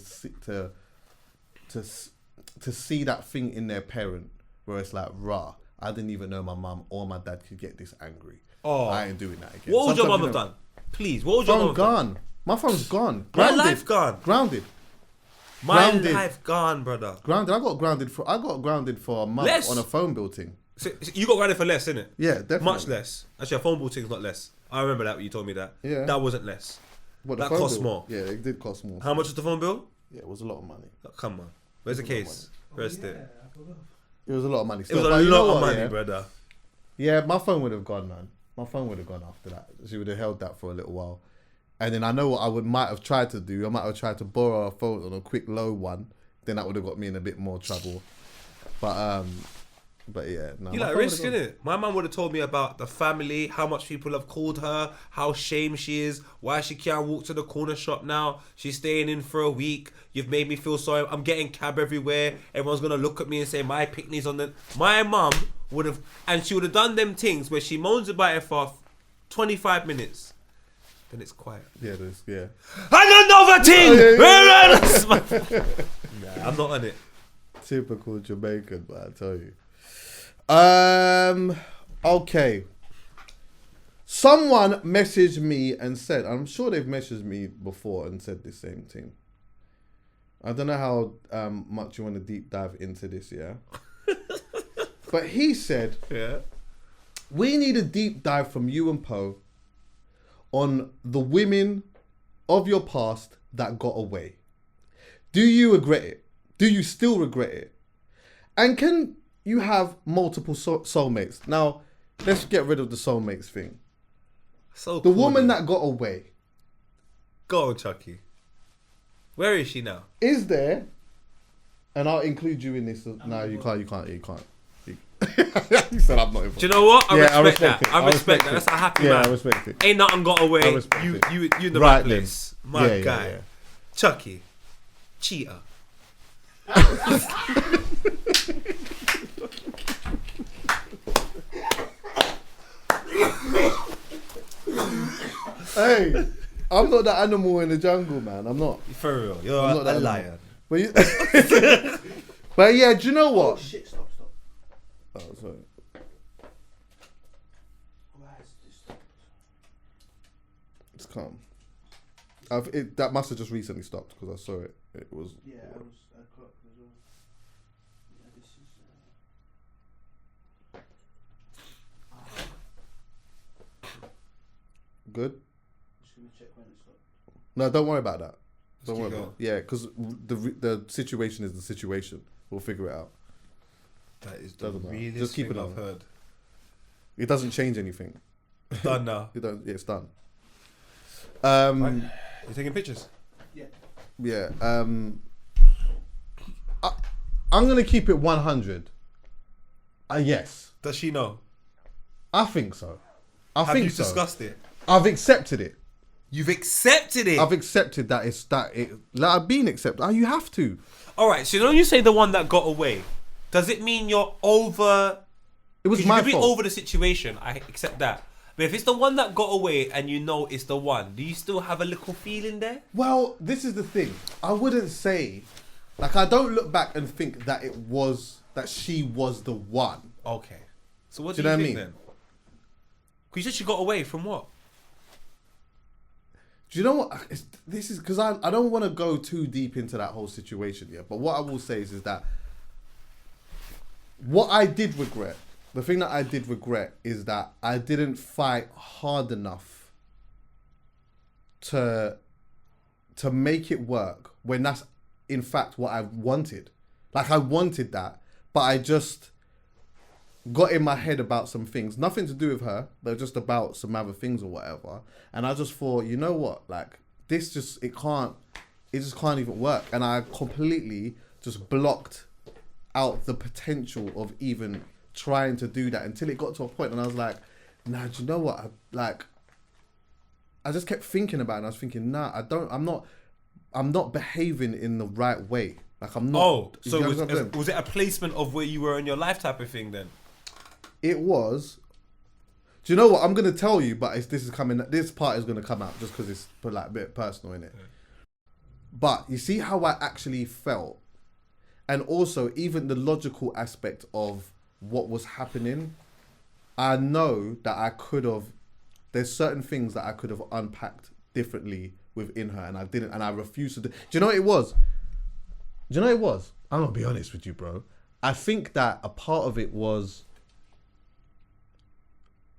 see that thing in their parent where it's like, rah, I didn't even know my mum or my dad could get this angry. Oh, I ain't doing that again. What would your mum have done? Please, what would your mum have done? My phone's gone. Grounded. My life gone. Grounded. My life gone, brother. Grounded. I got grounded for a month on a phone bill thing. So you got grounded for less, innit? Yeah, definitely. Much less. Actually, a phone bill thing's not less. I remember that when you told me that. Yeah. That wasn't less. What, that cost more. Yeah, it did cost more. How much was the phone bill? Yeah, it was a lot of money. Oh, come on. Where's the case? Where's it? It was a lot of money. It was a lot of money, brother. Yeah, my phone would have gone, man. My phone would have gone after that. She would have held that for a little while. And then I know what I might have tried to do. I might have tried to borrow a phone on a quick low one. Then that would have got me in a bit more trouble. But yeah, no. You like risk, innit? My mum would have told me about the family, how much people have called her, how shame she is, why she can't walk to the corner shop now. She's staying in for a week. You've made me feel sorry. I'm getting cab everywhere. Everyone's gonna look at me and say my picnic's on the. My mum would have, and she would have done them things where she moans about it for 25 minutes. Then it's quiet. Yeah, there's another thing. Nah, I'm not on it. Typical Jamaican, but I tell you. Okay. Someone messaged me and said, I'm sure they've messaged me before and said the same thing. I don't know how much you want to deep dive into this, yeah? But he said, we need a deep dive from you and Poe on the women of your past that got away. Do you regret it? Do you still regret it? And can you have multiple soulmates? Now, let's get rid of the soulmates thing. So the woman that got away. Go on, Chuckie. Where is she now? Is there? And I'll include you in this. No, you can't. He said I'm not involved. Do you know what? I Yeah, respect that. I respect that. That's a happy man. I respect it. Ain't nothing got away. I respect You it. in the Right right then. place. My Yeah, guy. yeah. Chuckie. Cheater. Hey, I'm not the animal in the jungle, man. I'm not. For real. You're I'm not that a animal. lion. But, but yeah, do you know what? Shit, stop. Oh, sorry. Why has this stopped? It's calm. That must have just recently stopped because I saw it. It was. Yeah, I clocked as well. Yeah, this is. Good. I'm just gonna check when it stopped. No, don't worry about that. Don't keep worry going. about it. Yeah, because the situation is the situation. We'll figure it out. That is the Doesn't matter. realest Just keep thing it I've on. heard. It doesn't change anything. Done now. It don't. Yeah, it's done. Right. You taking pictures? Yeah. Yeah. I'm gonna keep it 100. Yes, Does she know? I think so. I Have think you so. discussed it? I've accepted it. You've accepted it. I've accepted that it's that it. Like, I've been accepted. You have to. All right. So when you say the one that got away, does it mean you're over? It was 'Cause my you could be fault. over the situation. I accept that. But if it's the one that got away and you know it's the one, do you still have a little feeling there? Well, this is the thing. I wouldn't say, like, I don't look back and think that she was the one. Okay. So what Do do you you know think what I mean? then? Because you said she got away from what? Do you know what? This is because I don't want to go too deep into that whole situation yet. But what I will say is that what I did regret, the thing that I did regret is that I didn't fight hard enough to make it work when that's in fact what I wanted. Like, I wanted that, but I just got in my head about some things, nothing to do with her, but just about some other things or whatever. And I just thought, you know what, like, this just, it just can't even work. And I completely just blocked out the potential of even trying to do that until it got to a point and I was like, nah, do you know what? I just kept thinking about it and I was thinking, nah, I'm not behaving in the right way. Like, I'm not. Oh, you so know what I'm saying? was it a placement of where you were in your life type of thing then? It was. Do you know what? I'm gonna tell you, but this part is gonna come out just because it's like a bit personal in it. Yeah. But you see how I actually felt, and also even the logical aspect of what was happening. I know that I could have. There's certain things that I could have unpacked differently within her, and I didn't, and I refused to do. Do you know what it was? I'm gonna be honest with you, bro. I think that a part of it was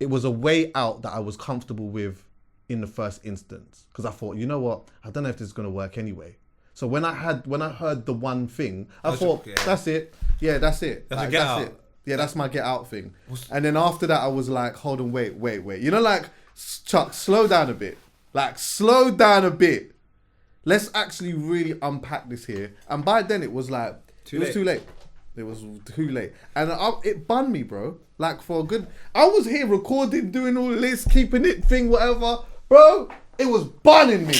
a way out that I was comfortable with in the first instance. Because I thought, you know what? I don't know if this is going to work anyway. So when I heard the one thing, I thought, that's it. Yeah, that's it. That's a get out. It. Yeah, that's my get out thing. And then after that, I was like, hold on, wait. You know, like, Chuck, slow down a bit. Like, slow down a bit. Let's actually really unpack this here. And by then, it was like, it was too late. It was too late. And it banned me, bro. Like, for a good... I was here recording, doing all this, keeping it thing, whatever. Bro, it was banning me.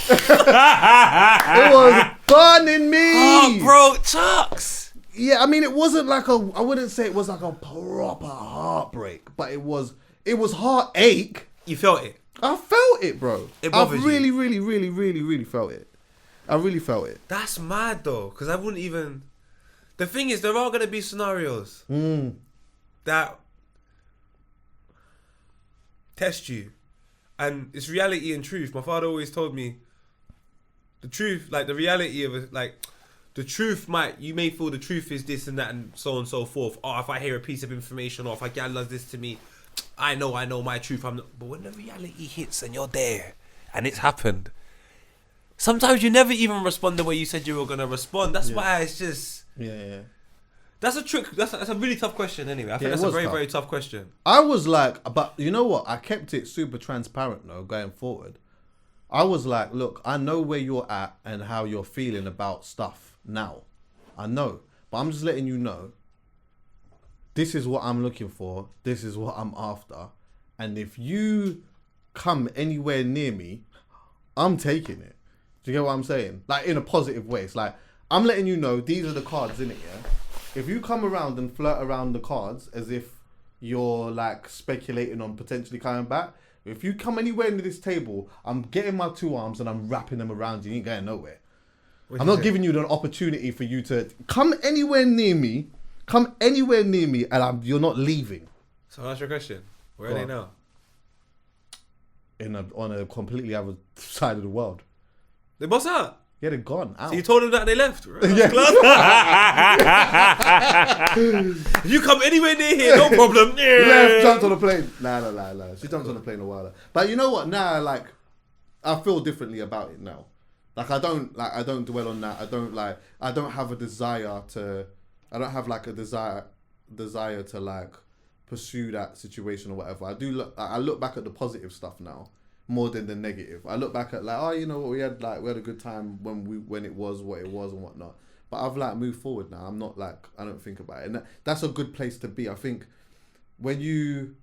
It was banning me. Oh, bro, Chucks. Yeah, I mean, it wasn't like I wouldn't say it was like a proper heartbreak, but it was heartache. You felt it? I felt it, bro. It I bothers really, you? really, really, really, really felt it. I really felt it. That's mad, though, because I wouldn't even... The thing is, there are going to be scenarios that test you. And it's reality and truth. My father always told me the truth, like the reality of it, like the truth you may feel the truth is this and that and so on and so forth. Oh, if I hear a piece of information or if a gal does this to me, I know my truth. But when the reality hits and you're there and it's happened, sometimes you never even respond the way you said you were going to respond. That's why it's just... Yeah. That's a trick. That's a really tough question anyway. I think that's a very, very tough question. I was like, but you know what? I kept it super transparent though, going forward. I was like, look, I know where you're at and how you're feeling about stuff now. I know. But I'm just letting you know, this is what I'm looking for, this is what I'm after, and if you come anywhere near me, I'm taking it. Do you get what I'm saying? Like, in a positive way. It's like, I'm letting you know these are the cards, innit, yeah? If you come around and flirt around the cards as if you're like speculating on potentially coming back, if you come anywhere near this table, I'm getting my 2 arms and I'm wrapping them around you. You ain't going nowhere. I'm not giving you the opportunity for you to come anywhere near me. Come anywhere near me, and you're not leaving. So that's your question. Where are they now? On a completely other side of the world. They boss out. Yeah, they're gone. Out. So you told them that they left, right? Yeah. If you come anywhere near here, no problem. Left, jumped on the plane. Nah. She jumped on the plane a while ago. But you know what? Now, like, I feel differently about it now. Like, I don't dwell on that. I don't have a desire to. I don't have like a desire to like pursue that situation or whatever. I look back at the positive stuff now more than the negative. I look back at like, oh, you know what, we had a good time when it was what it was and whatnot. But I've like moved forward now. I'm not like, I don't think about it, and that's a good place to be. I think when you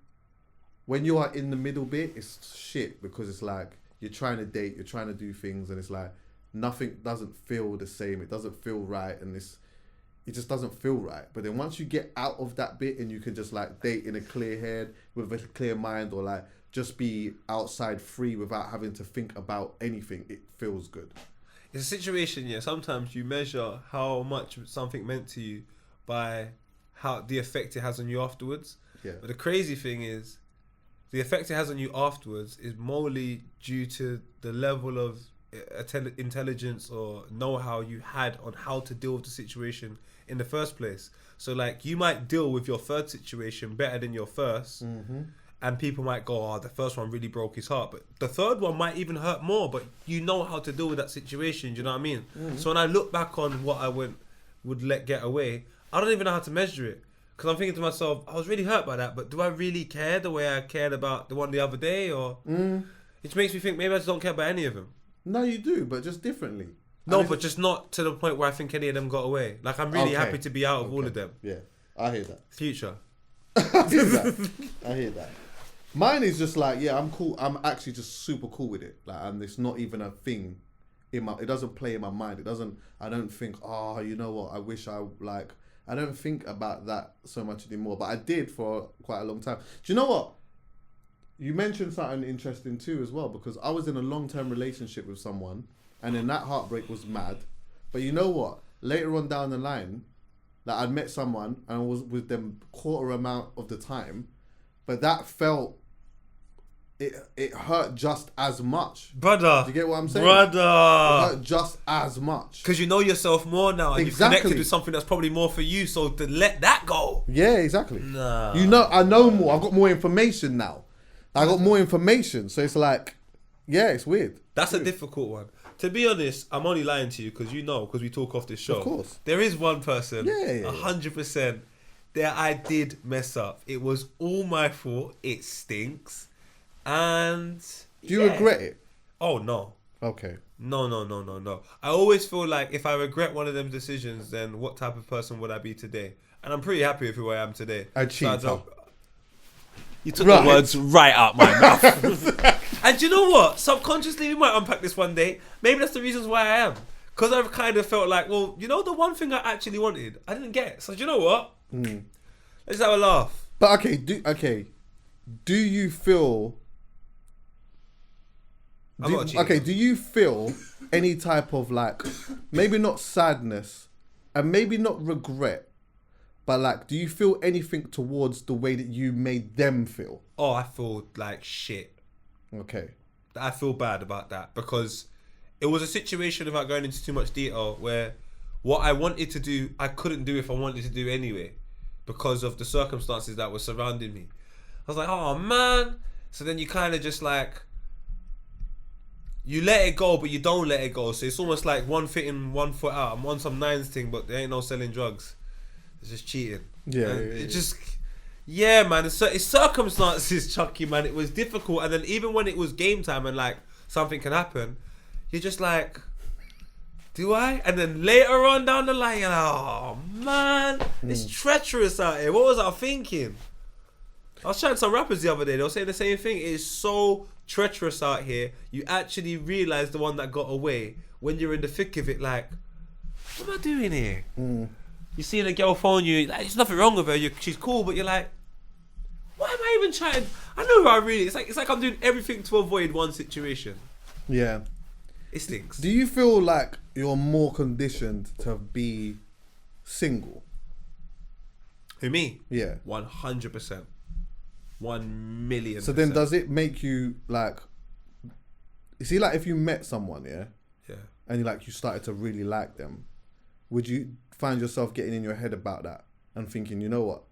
are in the middle bit, it's shit, because it's like you're trying to date, you're trying to do things, and it's like nothing doesn't feel the same. It doesn't feel right, and it just doesn't feel right. But then once you get out of that bit and you can just like date in a clear head with a clear mind, or like just be outside free without having to think about anything, it feels good. It's a situation, yeah. Sometimes you measure how much something meant to you by how the effect it has on you afterwards. Yeah. But the crazy thing is, the effect it has on you afterwards is morally due to the level of intelligence or know-how you had on how to deal with the situation in the first place. So like, you might deal with your third situation better than your first, and people might go, oh, the first one really broke his heart, but the third one might even hurt more, but you know how to deal with that situation. Do you know what I mean? So when I look back on what I would let get away, I don't even know how to measure it, because I'm thinking to myself, I was really hurt by that, but do I really care the way I cared about the one the other day? Or it makes me think maybe I just don't care about any of them. No, you do, but just differently. No, but just not to the point where I think any of them got away. Like, I'm really happy to be out of all of them. Yeah, I hear that. Future. I hear that. Mine is just like, yeah, I'm cool. I'm actually just super cool with it. Like, and it's not even a thing it doesn't play in my mind. I don't think, oh, you know what, I wish I don't think about that so much anymore. But I did for quite a long time. Do you know what? You mentioned something interesting too as well, because I was in a long-term relationship with someone, and then that heartbreak was mad. But you know what? Later on down the line, like, I'd met someone and I was with them quarter amount of the time, but that felt, it hurt just as much. Brother. Do you get what I'm saying? Brother. It hurt just as much. Because you know yourself more now, and exactly. You've connected with something that's probably more for you, so to let that go. Yeah, exactly. Nah. You know, I know more. I've got more information now. I got more information, so it's like, yeah, it's weird. That's a difficult one. To be honest, I'm only lying to you because we talk off this show. Of course. There is one person, 100%, that I did mess up. It was all my fault. It stinks. And do you regret it? Oh, no. Okay. No. I always feel like if I regret one of them decisions, then what type of person would I be today? And I'm pretty happy with who I am today. A cheater. You took the words right out my mouth. And do you know what? Subconsciously, we might unpack this one day. Maybe that's the reasons why I am. Because I've kind of felt like, well, you know, the one thing I actually wanted, I didn't get. So do you know what? Let's have a laugh. But do you feel... do you feel any type of like, maybe not sadness and maybe not regret, but like, do you feel anything towards the way that you made them feel? Oh, I feel like shit. Okay. I feel bad about that because it was a situation, without going into too much detail, where what I wanted to do, I couldn't do if I wanted to do anyway because of the circumstances that were surrounding me. I was like, oh man. So then you kind of just like, you let it go, but you don't let it go. So it's almost like one foot in, 1 foot out. I'm on some nines thing, but there ain't no selling drugs. It's just cheating. Yeah, man. It's circumstances, Chuckie, man. It was difficult. And then even when it was game time and like something can happen, you're just like, Do I? And then later on down the line, you're like, oh man, it's treacherous out here. What was I thinking? I was chatting to some rappers the other day. They were saying the same thing. It is so treacherous out here. You actually realise the one that got away when you're in the thick of it. Like, what am I doing here? You see a girl phone you. Like, there's nothing wrong with her. She's cool, but you're like, why am I even trying? I know who I really. It's like I'm doing everything to avoid one situation. Yeah. It stinks. Do you feel like you're more conditioned to be single? Who, me? Yeah. 100%. 1,000,000%. So then does it make you like, you see, like if you met someone, yeah, and you started to really like them, would you find yourself getting in your head about that and thinking, you know what,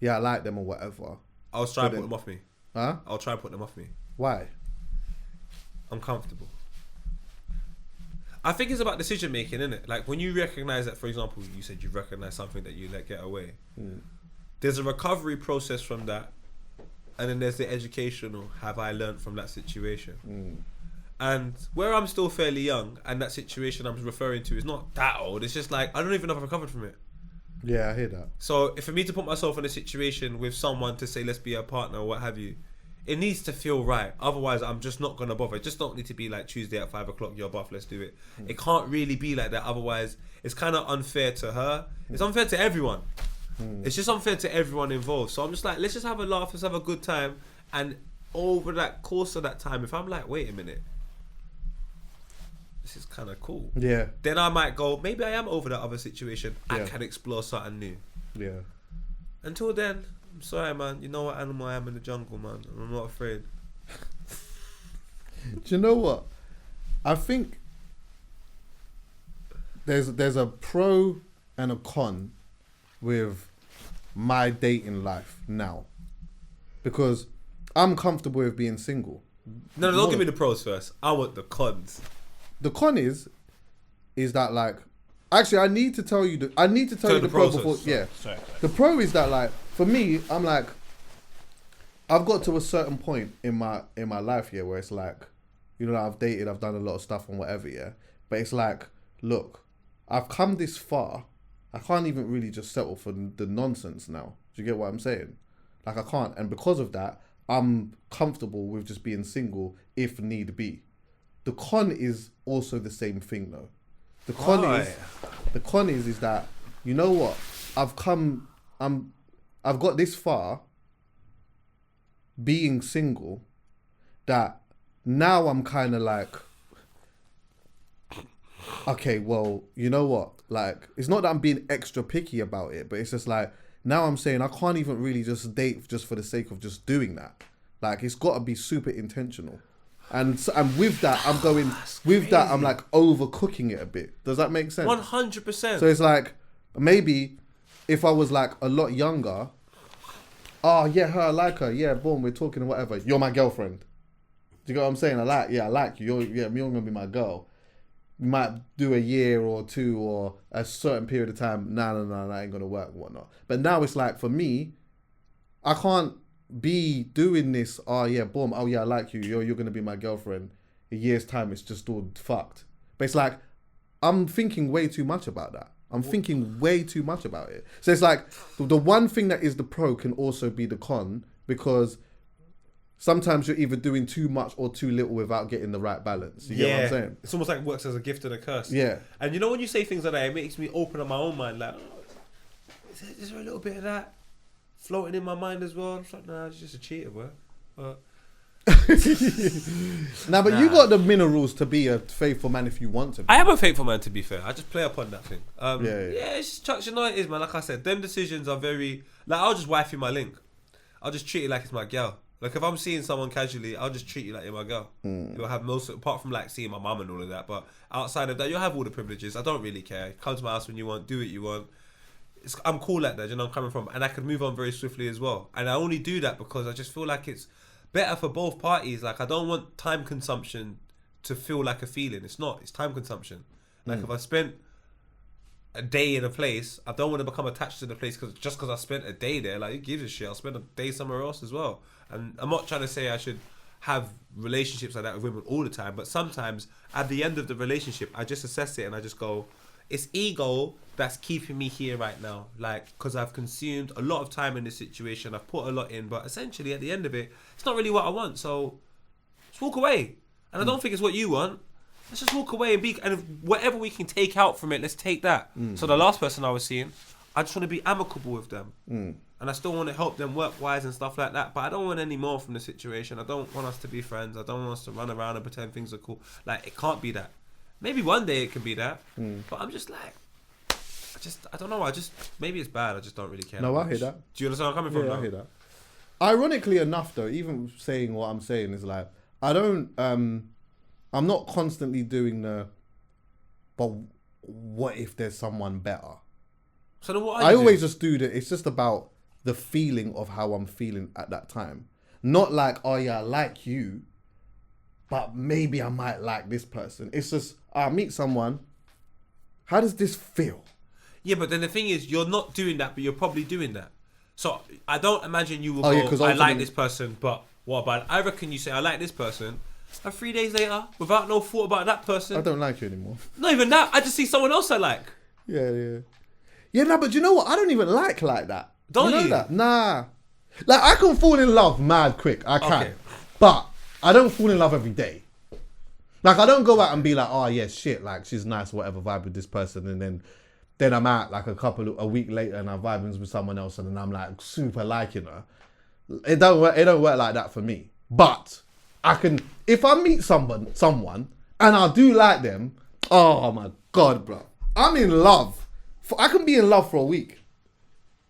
yeah, I like them or whatever? I'll try and put them off me. Huh? I'll try and put them off me. Why? I'm comfortable. I think it's about decision making, isn't it? Like when you recognize that, for example, you said you recognize something that you let get away. There's a recovery process from that, and then there's the educational. Have I learned from that situation? And where I'm still fairly young, and that situation I'm referring to is not that old. It's just like I don't even know if I've recovered from it. Yeah, I hear that. So for me to put myself in a situation with someone to say let's be a partner or what have you, it needs to feel right. Otherwise, I'm just not gonna bother. It just don't need to be like Tuesday at 5 o'clock. You're buff. Let's do it. It can't really be like that. Otherwise, it's kind of unfair to her. It's unfair to everyone. It's just unfair to everyone involved. So I'm just like, let's just have a laugh. Let's have a good time. And over that course of that time, if I'm like, wait a minute, this is kind of cool. Yeah. Then I might go, maybe I am over that other situation. I can explore something new. Yeah. Until then, I'm sorry, man. You know what animal I am in the jungle, man. I'm not afraid. Do you know what? I think there's a pro and a con with my dating life now, because I'm comfortable with being single. No, don't give me the pros first. I want the cons. The con is that like, actually I need to tell you the pro before. Yeah. Sorry. The pro is that like, for me, I'm like, I've got to a certain point in my life here where it's like, you know, I've dated, I've done a lot of stuff and whatever, yeah. But it's like, look, I've come this far. I can't even really just settle for the nonsense now. Do you get what I'm saying? Like I can't, and because of that, I'm comfortable with just being single if need be. The con is also the same thing though. The con is that, you know what? I've got this far being single that now I'm kind of like, okay, well, you know what? Like, it's not that I'm being extra picky about it, but it's just like, now I'm saying I can't even really just date just for the sake of just doing that. Like, it's got to be super intentional. And with that, I'm going, with that, I'm like overcooking it a bit. Does that make sense? 100%. So it's like, maybe if I was like a lot younger, oh yeah, I like her. Yeah, boom, we're talking or whatever. You're my girlfriend. Do you get what I'm saying? I like you. You're gonna be my girl. You might do a year or two or a certain period of time. No, that ain't gonna work and whatnot. But now it's like, for me, I can't be doing this. Oh yeah, boom. Oh yeah, I like you. You're gonna be my girlfriend. A year's time, it's just all fucked. But it's like, I'm thinking way too much about that. I'm thinking way too much about it. So it's like, the one thing that is the pro can also be the con, because sometimes you're either doing too much or too little without getting the right balance. You get what I'm saying? It's almost like it works as a gift and a curse. Yeah. And you know when you say things like that, it makes me open up my own mind. Like, is there a little bit of that floating in my mind as well? I'm just like, nah, it's just a cheater, bro. But you got the minerals to be a faithful man if you want to be. I am a faithful man, to be fair. I just play upon that thing. Yeah, it's just Chuck, you know what it is, man. Like I said, them decisions are very, like, I'll just wife you my link. I'll just treat it like it's my girl. Like if I'm seeing someone casually, I'll just treat you like you're my girl. You'll have most, apart from like seeing my mum and all of that, but outside of that, you'll have all the privileges. I don't really care. Come to my house when you want, do what you want. I'm cool like that, you know where I'm coming from, and I can move on very swiftly as well. And I only do that because I just feel like it's better for both parties. Like I don't want time consumption to feel like a feeling. It's not. It's time consumption. Like if I spent a day in a place, I don't want to become attached to the place because I spent a day there. Like who gives a shit? I'll spend a day somewhere else as well. And I'm not trying to say I should have relationships like that with women all the time, but sometimes at the end of the relationship, I just assess it and I just go, it's ego that's keeping me here right now. Like, because I've consumed a lot of time in this situation, I've put a lot in, but essentially at the end of it, it's not really what I want. So just walk away. And I don't think it's what you want. Let's just walk away and be, and whatever we can take out from it, let's take that. So the last person I was seeing, I just want to be amicable with them. And I still want to help them work-wise and stuff like that. But I don't want any more from the situation. I don't want us to be friends. I don't want us to run around and pretend things are cool. Like, it can't be that. Maybe one day it can be that. But I'm just like, I don't know. Maybe it's bad. I just don't really care. No, I hear that. Do you understand where I'm coming from now? I hear that. Ironically enough, though, even saying what I'm saying is like, I'm not constantly doing but what if there's someone better? So then what I always just do that. It's just about the feeling of how I'm feeling at that time. Not like, oh yeah, I like you, but maybe I might like this person. It's just, I meet someone. How does this feel? Yeah, but then the thing is, you're not doing that, but you're probably doing that. So I don't imagine you will go, I like this person, but what about it? I reckon you say, I like this person, and 3 days later, without no thought about that person. I don't like you anymore. Not even that. I just see someone else I like. Yeah. Yeah, no, but you know what? I don't even like that. Don't you? Know that? Nah. Like, I can fall in love mad quick. I can. Okay. But I don't fall in love every day. Like, I don't go out and be like, oh, yeah, shit, like, she's nice, whatever, vibe with this person. And then I'm out, like, a week later and I'm vibing with someone else and then I'm, like, super liking her. It don't work like that for me. But I can, if I meet someone and I do like them, oh, my God, bro. I'm in love. I can be in love for a week.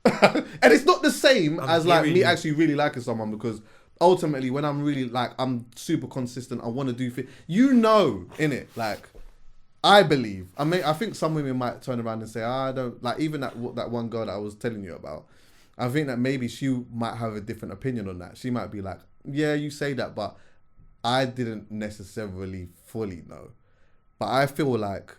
And it's not the same as like me actually really liking someone, because ultimately when I'm really like, I'm super consistent, I want to do things, innit? Like, I believe, I think some women might turn around and say, I don't, like even that one girl that I was telling you about, I think that maybe she might have a different opinion on that. She might be like, yeah, you say that, but I didn't necessarily fully know. But I feel like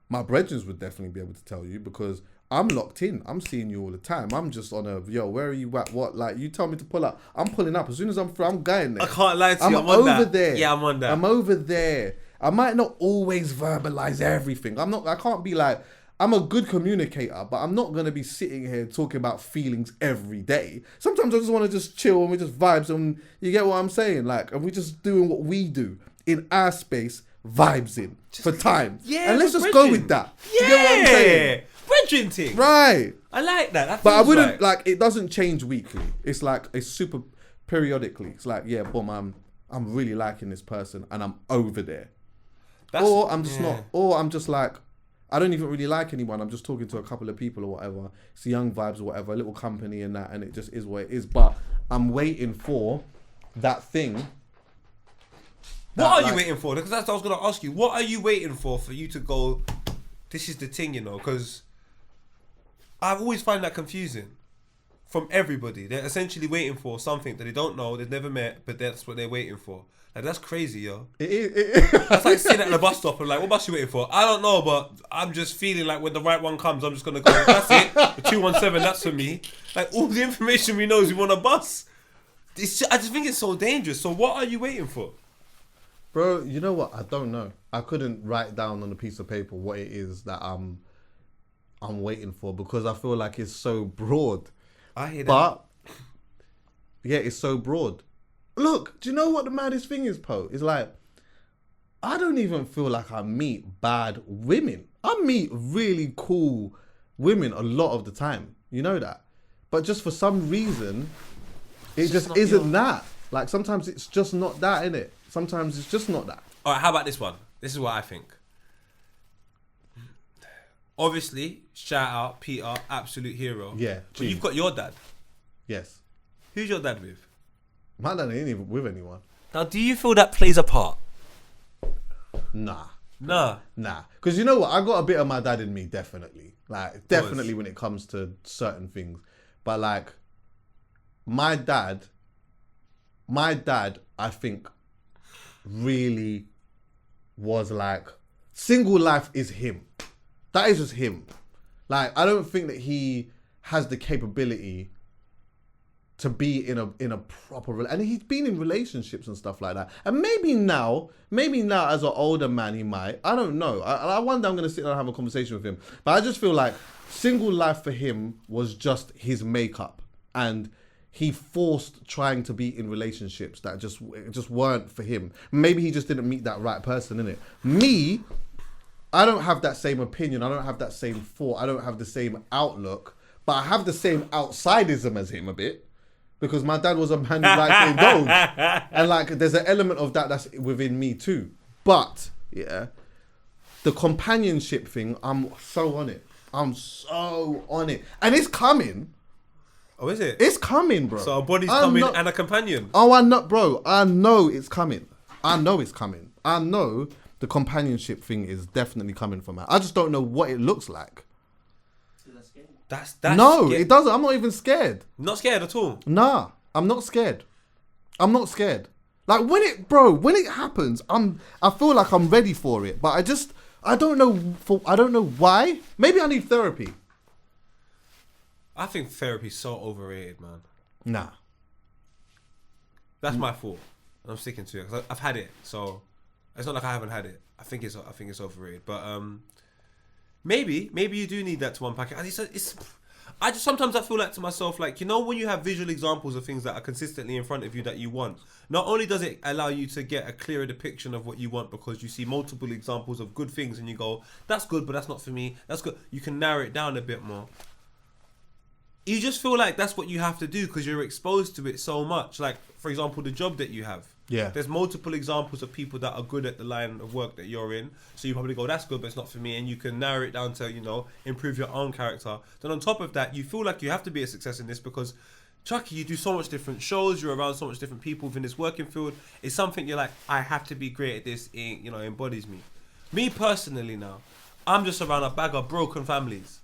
my brethren would definitely be able to tell you, because I'm locked in. I'm seeing you all the time. I'm just on yo, where are you at? What? Like, you tell me to pull up, I'm pulling up. As soon as I'm through, I'm going there. I can't lie to you. I'm over there. Yeah, I'm on that. I'm over there. I might not always verbalize everything. I can't be like, I'm a good communicator, but I'm not going to be sitting here talking about feelings every day. Sometimes I just want to just chill and we just vibes, and you get what I'm saying? Like, and we just doing what we do in our space, vibes in for time. Yeah, and let's just go with that. Yeah. You get what I'm saying? Brethren thing. Right. I like that. But I wouldn't, like, it doesn't change weekly. It's like, it's super periodically. It's like, yeah, boom, I'm really liking this person and I'm over there. Or I'm just not, or I'm just like, I don't even really like anyone. I'm just talking to a couple of people or whatever. It's young vibes or whatever, a little company and that, and it just is what it is. But I'm waiting for that thing. What are you waiting for? Because that's what I was going to ask you. What are you waiting for you to go, this is the thing, you know? Because I've always find that confusing from everybody. They're essentially waiting for something that they don't know, they've never met, but that's what they're waiting for. Like, that's crazy, yo. It is. That's like sitting at the bus stop and like, what bus you waiting for? I don't know, but I'm just feeling like when the right one comes, I'm just going to go, that's it. The 217, that's for me. Like, all the information we know is we want a bus. I just think it's so dangerous. So what are you waiting for? Bro, you know what? I don't know. I couldn't write down on a piece of paper what it is that I'm waiting for, because I feel like it's so broad. I hear that. But yeah, it's so broad. Look, do you know what the maddest thing is, Po? It's like, I don't even feel like I meet bad women. I meet really cool women a lot of the time. You know that? But just for some reason, it just isn't that. Like, sometimes it's just not that, innit? Sometimes it's just not that. All right, how about this one? This is what I think. Obviously, shout out Peter, absolute hero. Yeah. But you've got your dad. Yes. Who's your dad with? My dad ain't even with anyone. Now, do you feel that plays a part? Nah. Nah. Because you know what? I got a bit of my dad in me, definitely. Like, definitely when it comes to certain things. But like, my dad, I think, really was like, single life is him. That is just him. Like, I don't think that he has the capability to be in a proper, and he's been in relationships and stuff like that. And maybe now as an older man, he might. I don't know. I wonder. I'm gonna sit down and have a conversation with him. But I just feel like single life for him was just his makeup, and he forced trying to be in relationships that just weren't for him. Maybe he just didn't meet that right person, innit? Me, I don't have that same opinion. I don't have that same thought. I don't have the same outlook. But I have the same outsidism as him a bit. Because my dad was a man who liked playing gold. And like, there's an element of that that's within me too. But, yeah, the companionship thing, I'm so on it. And it's coming. Oh, is it? It's coming, bro. So a body's coming and a companion. Oh, I know, bro. I know it's coming. I know the companionship thing is definitely coming from that. I just don't know what it looks like. That's no, it doesn't. I'm not even scared. Not scared at all. Nah, I'm not scared. Like when it happens, I feel like I'm ready for it, but I don't know why. Maybe I need therapy. I think therapy's so overrated, man. Nah. That's my fault. I'm sticking to it because I've had it, so it's not like I haven't had it. I think it's overrated, but maybe you do need that to unpack it. I just sometimes I feel like to myself, like, you know, when you have visual examples of things that are consistently in front of you that you want, not only does it allow you to get a clearer depiction of what you want because you see multiple examples of good things and you go, that's good, but that's not for me. That's good. You can narrow it down a bit more. You just feel like that's what you have to do because you're exposed to it so much. Like, for example, the job that you have. Yeah. There's multiple examples of people that are good at the line of work that you're in. So you probably go, that's good, but it's not for me. And you can narrow it down to, you know, improve your own character. Then on top of that, you feel like you have to be a success in this because, Chuckie, you do so much different shows. You're around so much different people within this working field. It's something you're like, I have to be great at this. It, you know, embodies me. Me personally now, I'm just around a bag of broken families.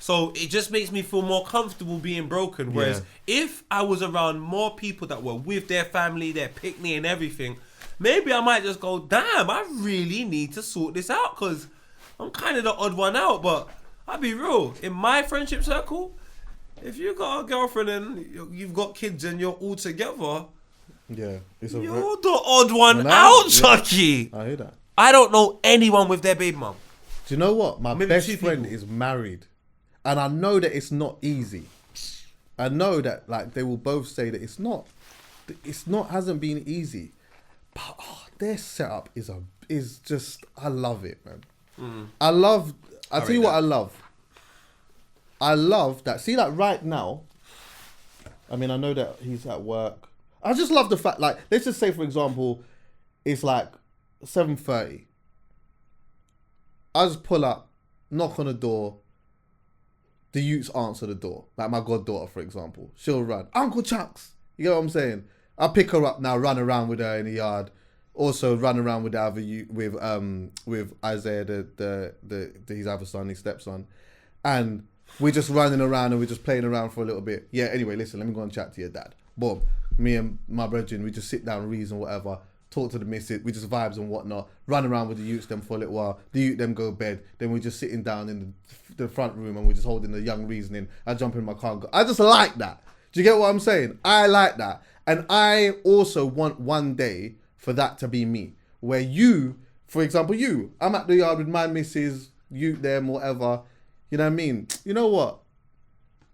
So it just makes me feel more comfortable being broken. Whereas if I was around more people that were with their family, their picnic and everything, maybe I might just go, damn, I really need to sort this out because I'm kind of the odd one out. But I'll be real, in my friendship circle, if you got a girlfriend and you've got kids and you're all together, you're the odd one out, Chuckie. I hear that. I don't know anyone with their baby mum. Do you know what? My Maybe best 2 friend people. is married. And I know that it's not easy. I know that, like, they will both say that hasn't been easy. But their setup is just, I love it, man. I'll tell you what I love. I love that. See, like, right now, I mean, I know that he's at work. I just love the fact, like, let's just say, for example, it's like 7:30. I just pull up, knock on the door. The youths answer the door. Like my goddaughter, for example. She'll run, Uncle Chucks. You get what I'm saying? I pick her up now, run around with her in the yard. Also run around with the other with Isaiah, his other son, his stepson. And we're just running around and we're just playing around for a little bit. Yeah, anyway, listen, let me go and chat to your dad. Boom. Me and my brethren, we just sit down, reason, whatever. Talk to the missus, we just vibes and whatnot, run around with the youths them for a little while, the youth them go bed, then we're just sitting down in the front room and we're just holding the young reasoning. I jump in my car and go. I just like that. Do you get what I'm saying? I like that. And I also want one day for that to be me. Where you, for example, I'm at the yard with my missus, you them, whatever. You know what I mean? You know what?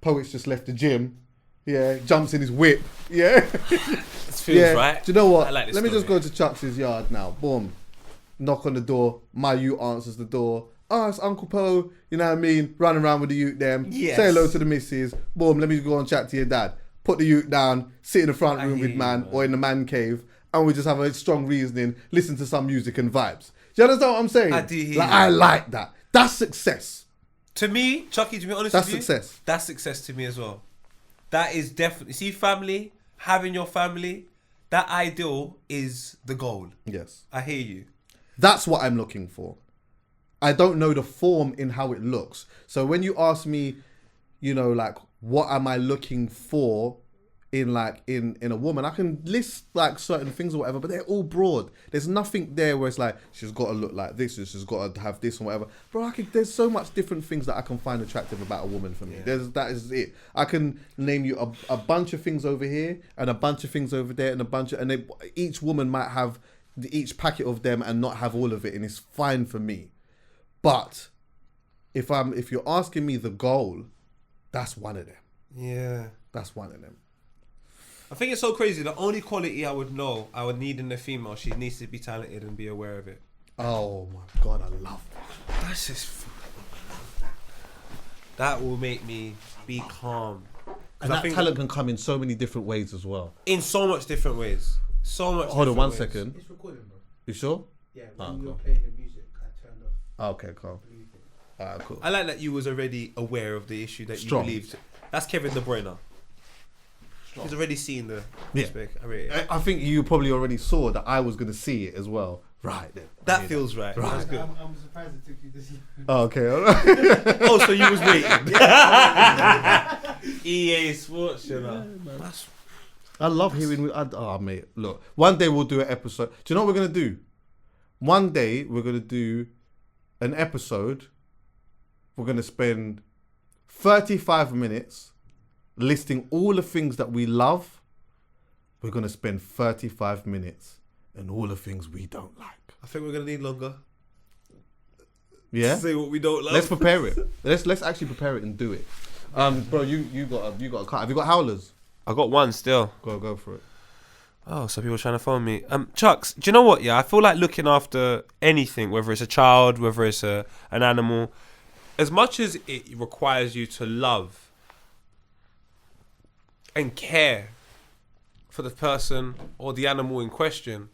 Poet's just left the gym. Yeah, jumps in his whip. Yeah. Feels right. Do you know what? I like this Let me story. just go to Chuck's yard now. Boom. Knock on the door. My youth answers the door. Oh, it's Uncle Poe. You know what I mean? Run around with the youth them. Yes. Say hello to the missus. Boom. Let me go and chat to your dad. Put the youth down. Sit in the front room with man or in the man cave. And we just have a strong reasoning. Listen to some music and vibes. Do you understand what I'm saying? I do hear like, you. I like that. That's success. To me, Chuckie, to be honest That's with you, success. That's success to me as well. That is definitely, see, family, having your family, that ideal is the goal. Yes. I hear you. That's what I'm looking for. I don't know the form in how it looks. So when you ask me, you know, like, what am I looking for in a woman. I can list like certain things or whatever, but they're all broad. There's nothing there where it's like she's got to look like this, or she's got to have this and whatever. Bro, there's so much different things that I can find attractive about a woman for me. That is it. I can name you a bunch of things over here and a bunch of things over there and each woman might have each packet of them and not have all of it, and it's fine for me. But if you're asking me the goal, that's one of them. Yeah. That's one of them. I think it's so crazy. The only quality I would need in a female, she needs to be talented and be aware of it. Oh my God, I love that. That's just... That will make me be calm. And that talent can come in so many different ways as well. In so much different ways. Hold on 1 second. It's recording, bro. You sure? Yeah, when cool. we were playing the music, I turned off. Okay, cool. Alright, cool. I like that you was already aware of the issue that Strong. you believed. That's Kevin De Bruyne. He's already seen the spec. I think you probably already saw that I was going to see it as well. Right then. That feels right. That's good. I'm surprised it took you this long. Oh, okay. All right. Oh, so you was waiting. EA Sports, you know. I love hearing... Oh, mate. Look, one day we'll do an episode. Do you know what we're going to do? One day we're going to do an episode. We're going to spend 35 minutes listing all the things that we love. We're going to spend 35 minutes and all the things we don't like. I think we're going to need longer. Yeah? To say what we don't love. Let's prepare it. Let's actually prepare it and do it. Bro, you got a cut. Have you got Howlers? I got one still. Go for it. Oh, so people are trying to phone me. Chucks, do you know what? Yeah, I feel like looking after anything, whether it's a child, whether it's an animal, as much as it requires you to love and care for the person or the animal in question,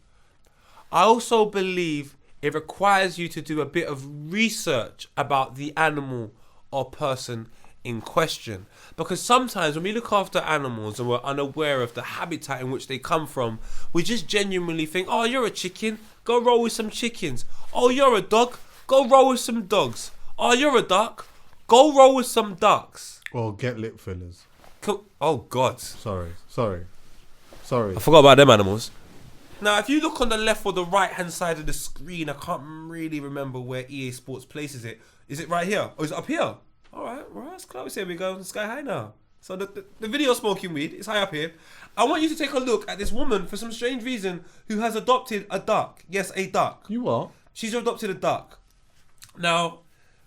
I also believe it requires you to do a bit of research about the animal or person in question. Because sometimes when we look after animals and we're unaware of the habitat in which they come from, we just genuinely think, oh, you're a chicken, go roll with some chickens. Oh, you're a dog, go roll with some dogs. Oh, you're a duck, go roll with some ducks. Or get lip fillers. Oh, God. Sorry. I forgot about them animals. Now, if you look on the left or the right-hand side of the screen, I can't really remember where EA Sports places it. Is it right here? Or is it up here? All right, that's close. Here we go. Sky high now. So the video smoking weed is high up here. I want you to take a look at this woman for some strange reason who has adopted a duck. Yes, a duck. You what? She's adopted a duck. Now,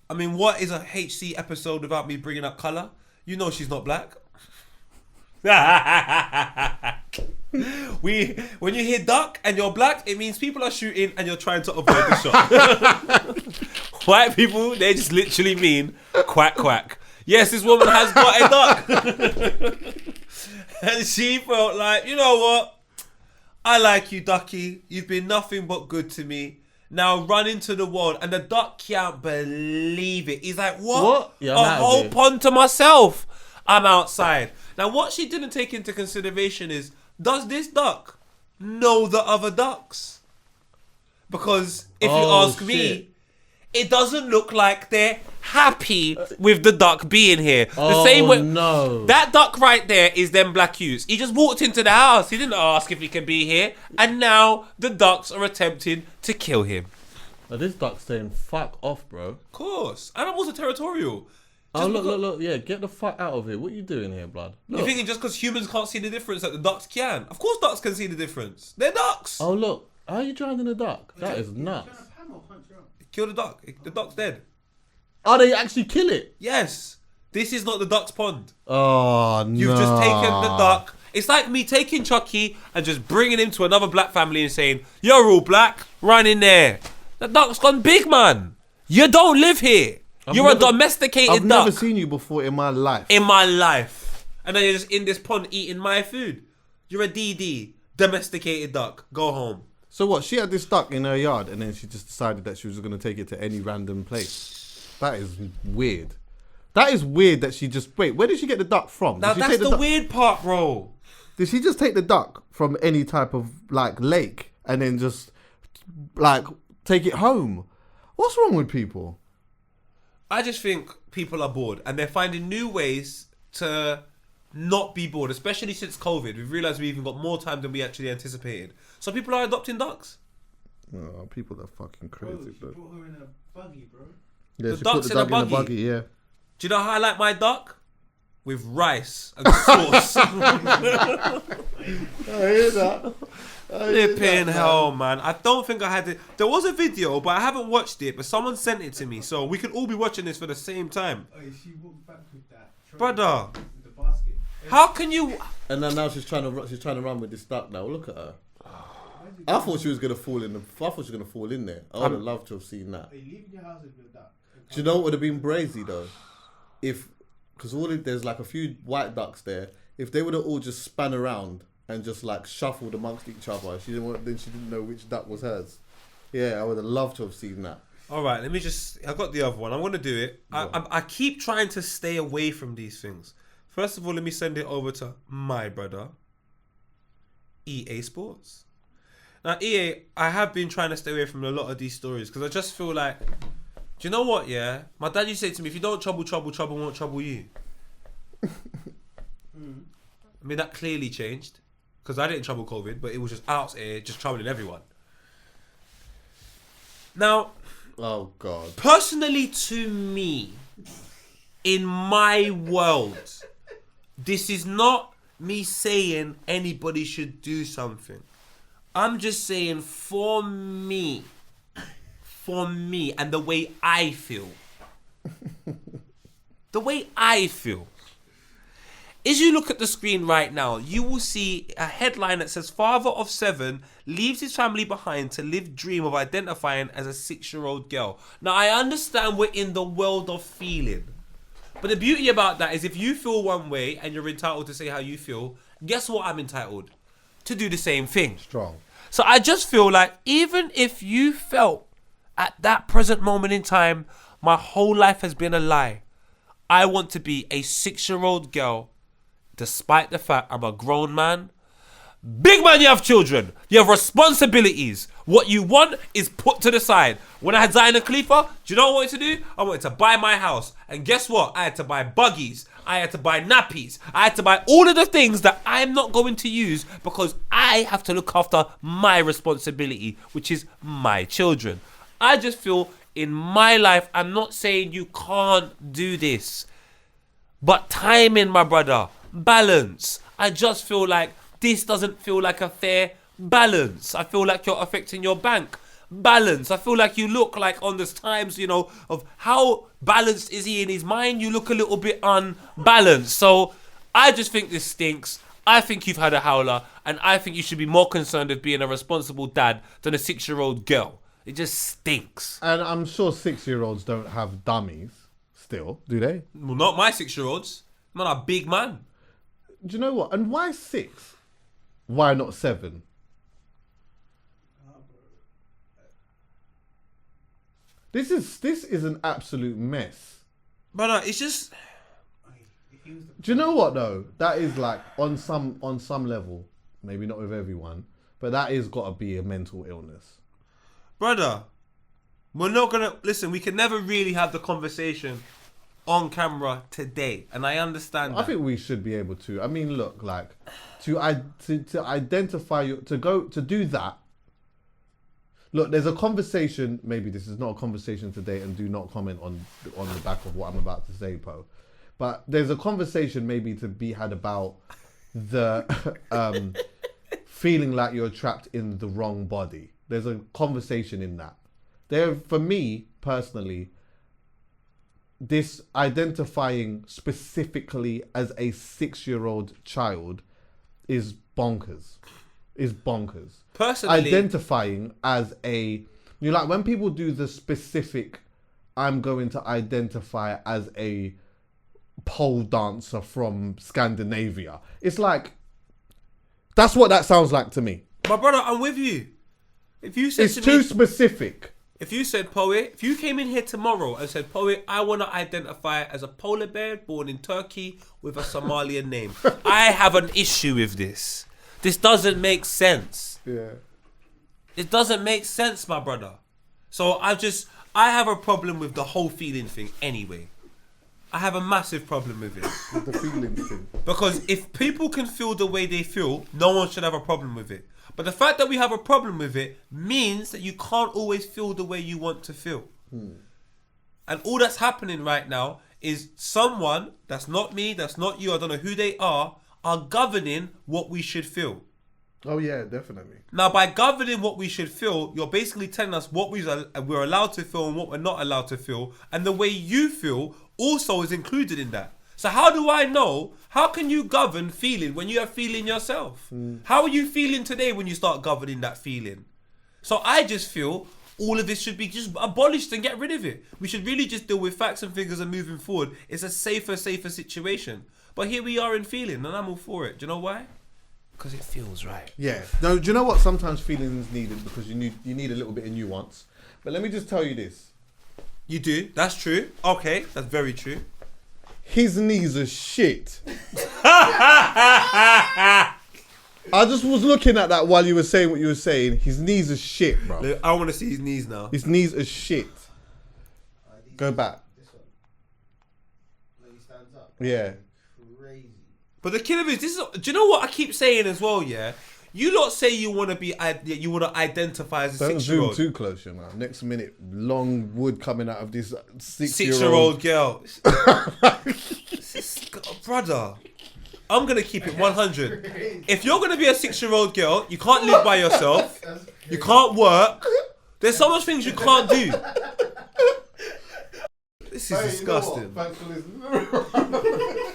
I mean, what is a HC episode without me bringing up colour? You know she's not black. When you hear duck and you're black, it means people are shooting and you're trying to avoid the shot. White people, they just literally mean quack quack. Yes, this woman has got a duck. And she felt like, you know what? I like you, ducky. You've been nothing but good to me. Now run into the world. And the duck can't believe it. He's like, what? Yeah, a whole pond to myself. I'm outside. Now, what she didn't take into consideration is, does this duck know the other ducks? Because if you ask me, it doesn't look like they're happy with the duck being here. The same way, no. That duck right there is them black ewes. He just walked into the house. He didn't ask if he can be here. And now the ducks are attempting to kill him. Now, this duck's saying, fuck off, bro. Of course. Animals are territorial. Look. Yeah, get the fuck out of here. What are you doing here, blood? Look. You're thinking just because humans can't see the difference that the ducks can? Of course ducks can see the difference. They're ducks. Oh, look. How are you drowning a duck? That is nuts. Kill the duck. The duck's dead. Oh, they actually kill it? Yes. This is not the duck's pond. Oh, no. You've just taken the duck. It's like me taking Chuckie and just bringing him to another black family and saying, you're all black, run in there. The duck's gone big, man. You don't live here. You're a domesticated duck. I've never seen you before in my life. In my life. And then you're just in this pond eating my food. You're a DD, domesticated duck. Go home. So what? She had this duck in her yard and then she just decided that she was going to take it to any random place. That is weird. That is weird that she just... Wait, where did she get the duck from? Now that's the weird part, bro. Did she just take the duck from any type of like lake and then just like take it home? What's wrong with people? I just think people are bored and they're finding new ways to not be bored, especially since COVID. We've realised we even got more time than we actually anticipated. So people are adopting ducks. Oh, people are fucking crazy, Bro, she bro. brought her in a buggy, bro. Yeah, The she duck's put the in a duck in the buggy. buggy, yeah. Do you know how I like my duck? With rice and sauce. I hear that. Flipping hell, man. I don't think I had it. There was a video, but I haven't watched it. But someone sent it to me, so we could all be watching this for the same time. Oh, she walked back with that. Brother. With the basket. How can you... And then now she's trying to run with this duck now. Look at her. I thought she was gonna fall in there. I would have loved to have seen that. Are you leaving your house with that? Do you know what would have been brazy though? Because there's like a few white ducks there. If they would have all just span around and just like shuffled amongst each other, she didn't know which duck was hers. Yeah, I would have loved to have seen that. All right, I got the other one. I'm going to do it. I keep trying to stay away from these things. First of all, let me send it over to my brother, EA Sports. Now, EA, I have been trying to stay away from a lot of these stories because I just feel like, do you know what, yeah? My dad used to say to me, if you don't trouble won't trouble you. I mean, that clearly changed because I didn't trouble COVID, but it was just out here, just troubling everyone. Now, oh God. Personally to me, in my world, this is not me saying anybody should do something. I'm just saying for me, and the way I feel. The way I feel. As you look at the screen right now, you will see a headline that says, father of 7 leaves his family behind to live dream of identifying as a 6-year-old girl. Now, I understand we're in the world of feeling. But the beauty about that is if you feel one way and you're entitled to say how you feel, guess what I'm entitled? To do the same thing. Strong. So I just feel like even if you felt at that present moment in time, my whole life has been a lie. I want to be a 6-year-old girl, despite the fact I'm a grown man. Big man, you have children. You have responsibilities. What you want is put to the side. When I had Zion and Khalifa, do you know what I wanted to do? I wanted to buy my house. And guess what? I had to buy buggies. I had to buy nappies. I had to buy all of the things that I'm not going to use because I have to look after my responsibility, which is my children. I just feel in my life, I'm not saying you can't do this. But timing, my brother, balance. I just feel like this doesn't feel like a fair balance. I feel like you're affecting your bank balance. I feel like you look like on the times, of how balanced is he in his mind. You look a little bit unbalanced. So I just think this stinks. I think you've had a howler, and I think you should be more concerned with being a responsible dad than a 6-year-old girl. It just stinks. And I'm sure 6-year-olds don't have dummies still, do they? Well, not my 6-year-olds. I'm not a big man. Do you know what? And why 6? Why not 7? This is an absolute mess. But it's just... Do you know what though? That is like on some level, maybe not with everyone, but that is got to be a mental illness. Brother, we're not gonna listen. We can never really have the conversation on camera today, and I understand. I think we should be able to. I mean, look, like to identify to do that. Look, there's a conversation. Maybe this is not a conversation today, and do not comment on the back of what I'm about to say, Poe. But there's a conversation maybe to be had about the feeling like you're trapped in the wrong body. There's a conversation in that. There, for me personally, this identifying specifically as a 6-year-old child is bonkers. Is bonkers. Personally, identifying as like when people do the specific, I'm going to identify as a pole dancer from Scandinavia. It's like, that's what that sounds like to me. My brother, I'm with you. If you said it's too specific. If you said, Poet, if you came in here tomorrow and said, Poet, I want to identify as a polar bear born in Turkey with a Somalian name, I have an issue with this. This doesn't make sense. Yeah. It doesn't make sense, my brother. So I have a problem with the whole feeling thing anyway. I have a massive problem with it. With the feelings thing. Because if people can feel the way they feel, no one should have a problem with it. But the fact that we have a problem with it means that you can't always feel the way you want to feel. And all that's happening right now is someone, that's not me, that's not you, I don't know who they are governing what we should feel. Oh yeah, definitely. Now, by governing what we should feel, you're basically telling us what we're allowed to feel and what we're not allowed to feel. And the way you feel also is included in that. So how do I know? How can you govern feeling when you have feeling yourself? How are you feeling today when you start governing that feeling? So I just feel all of this should be just abolished and get rid of it. We should really just deal with facts and figures and moving forward. It's a safer situation. But here we are in feeling, and I'm all for it. Do you know why? Because it feels right. Yeah. No, do you know what? Sometimes feeling is needed because you need a little bit of nuance. But let me just tell you this. You do? That's true. Okay, that's very true. His knees are shit. I just was looking at that while you were saying what you were saying. His knees are shit, bro. Look, I want to see his knees now. His knees are shit. Go back. This one. When he stands up. Yeah. Crazy. But the killer is, do you know what I keep saying as well, yeah? You lot say you want to identify as a Don't 6-year-old. zoom too close, you know. Next minute, long wood coming out of this 6-year-old girl. Brother, I'm going to keep it 100. If you're going to be a 6-year-old girl, you can't live by yourself. You can't work. There's so much things you can't do. This is disgusting. You know what? Thanks for listening.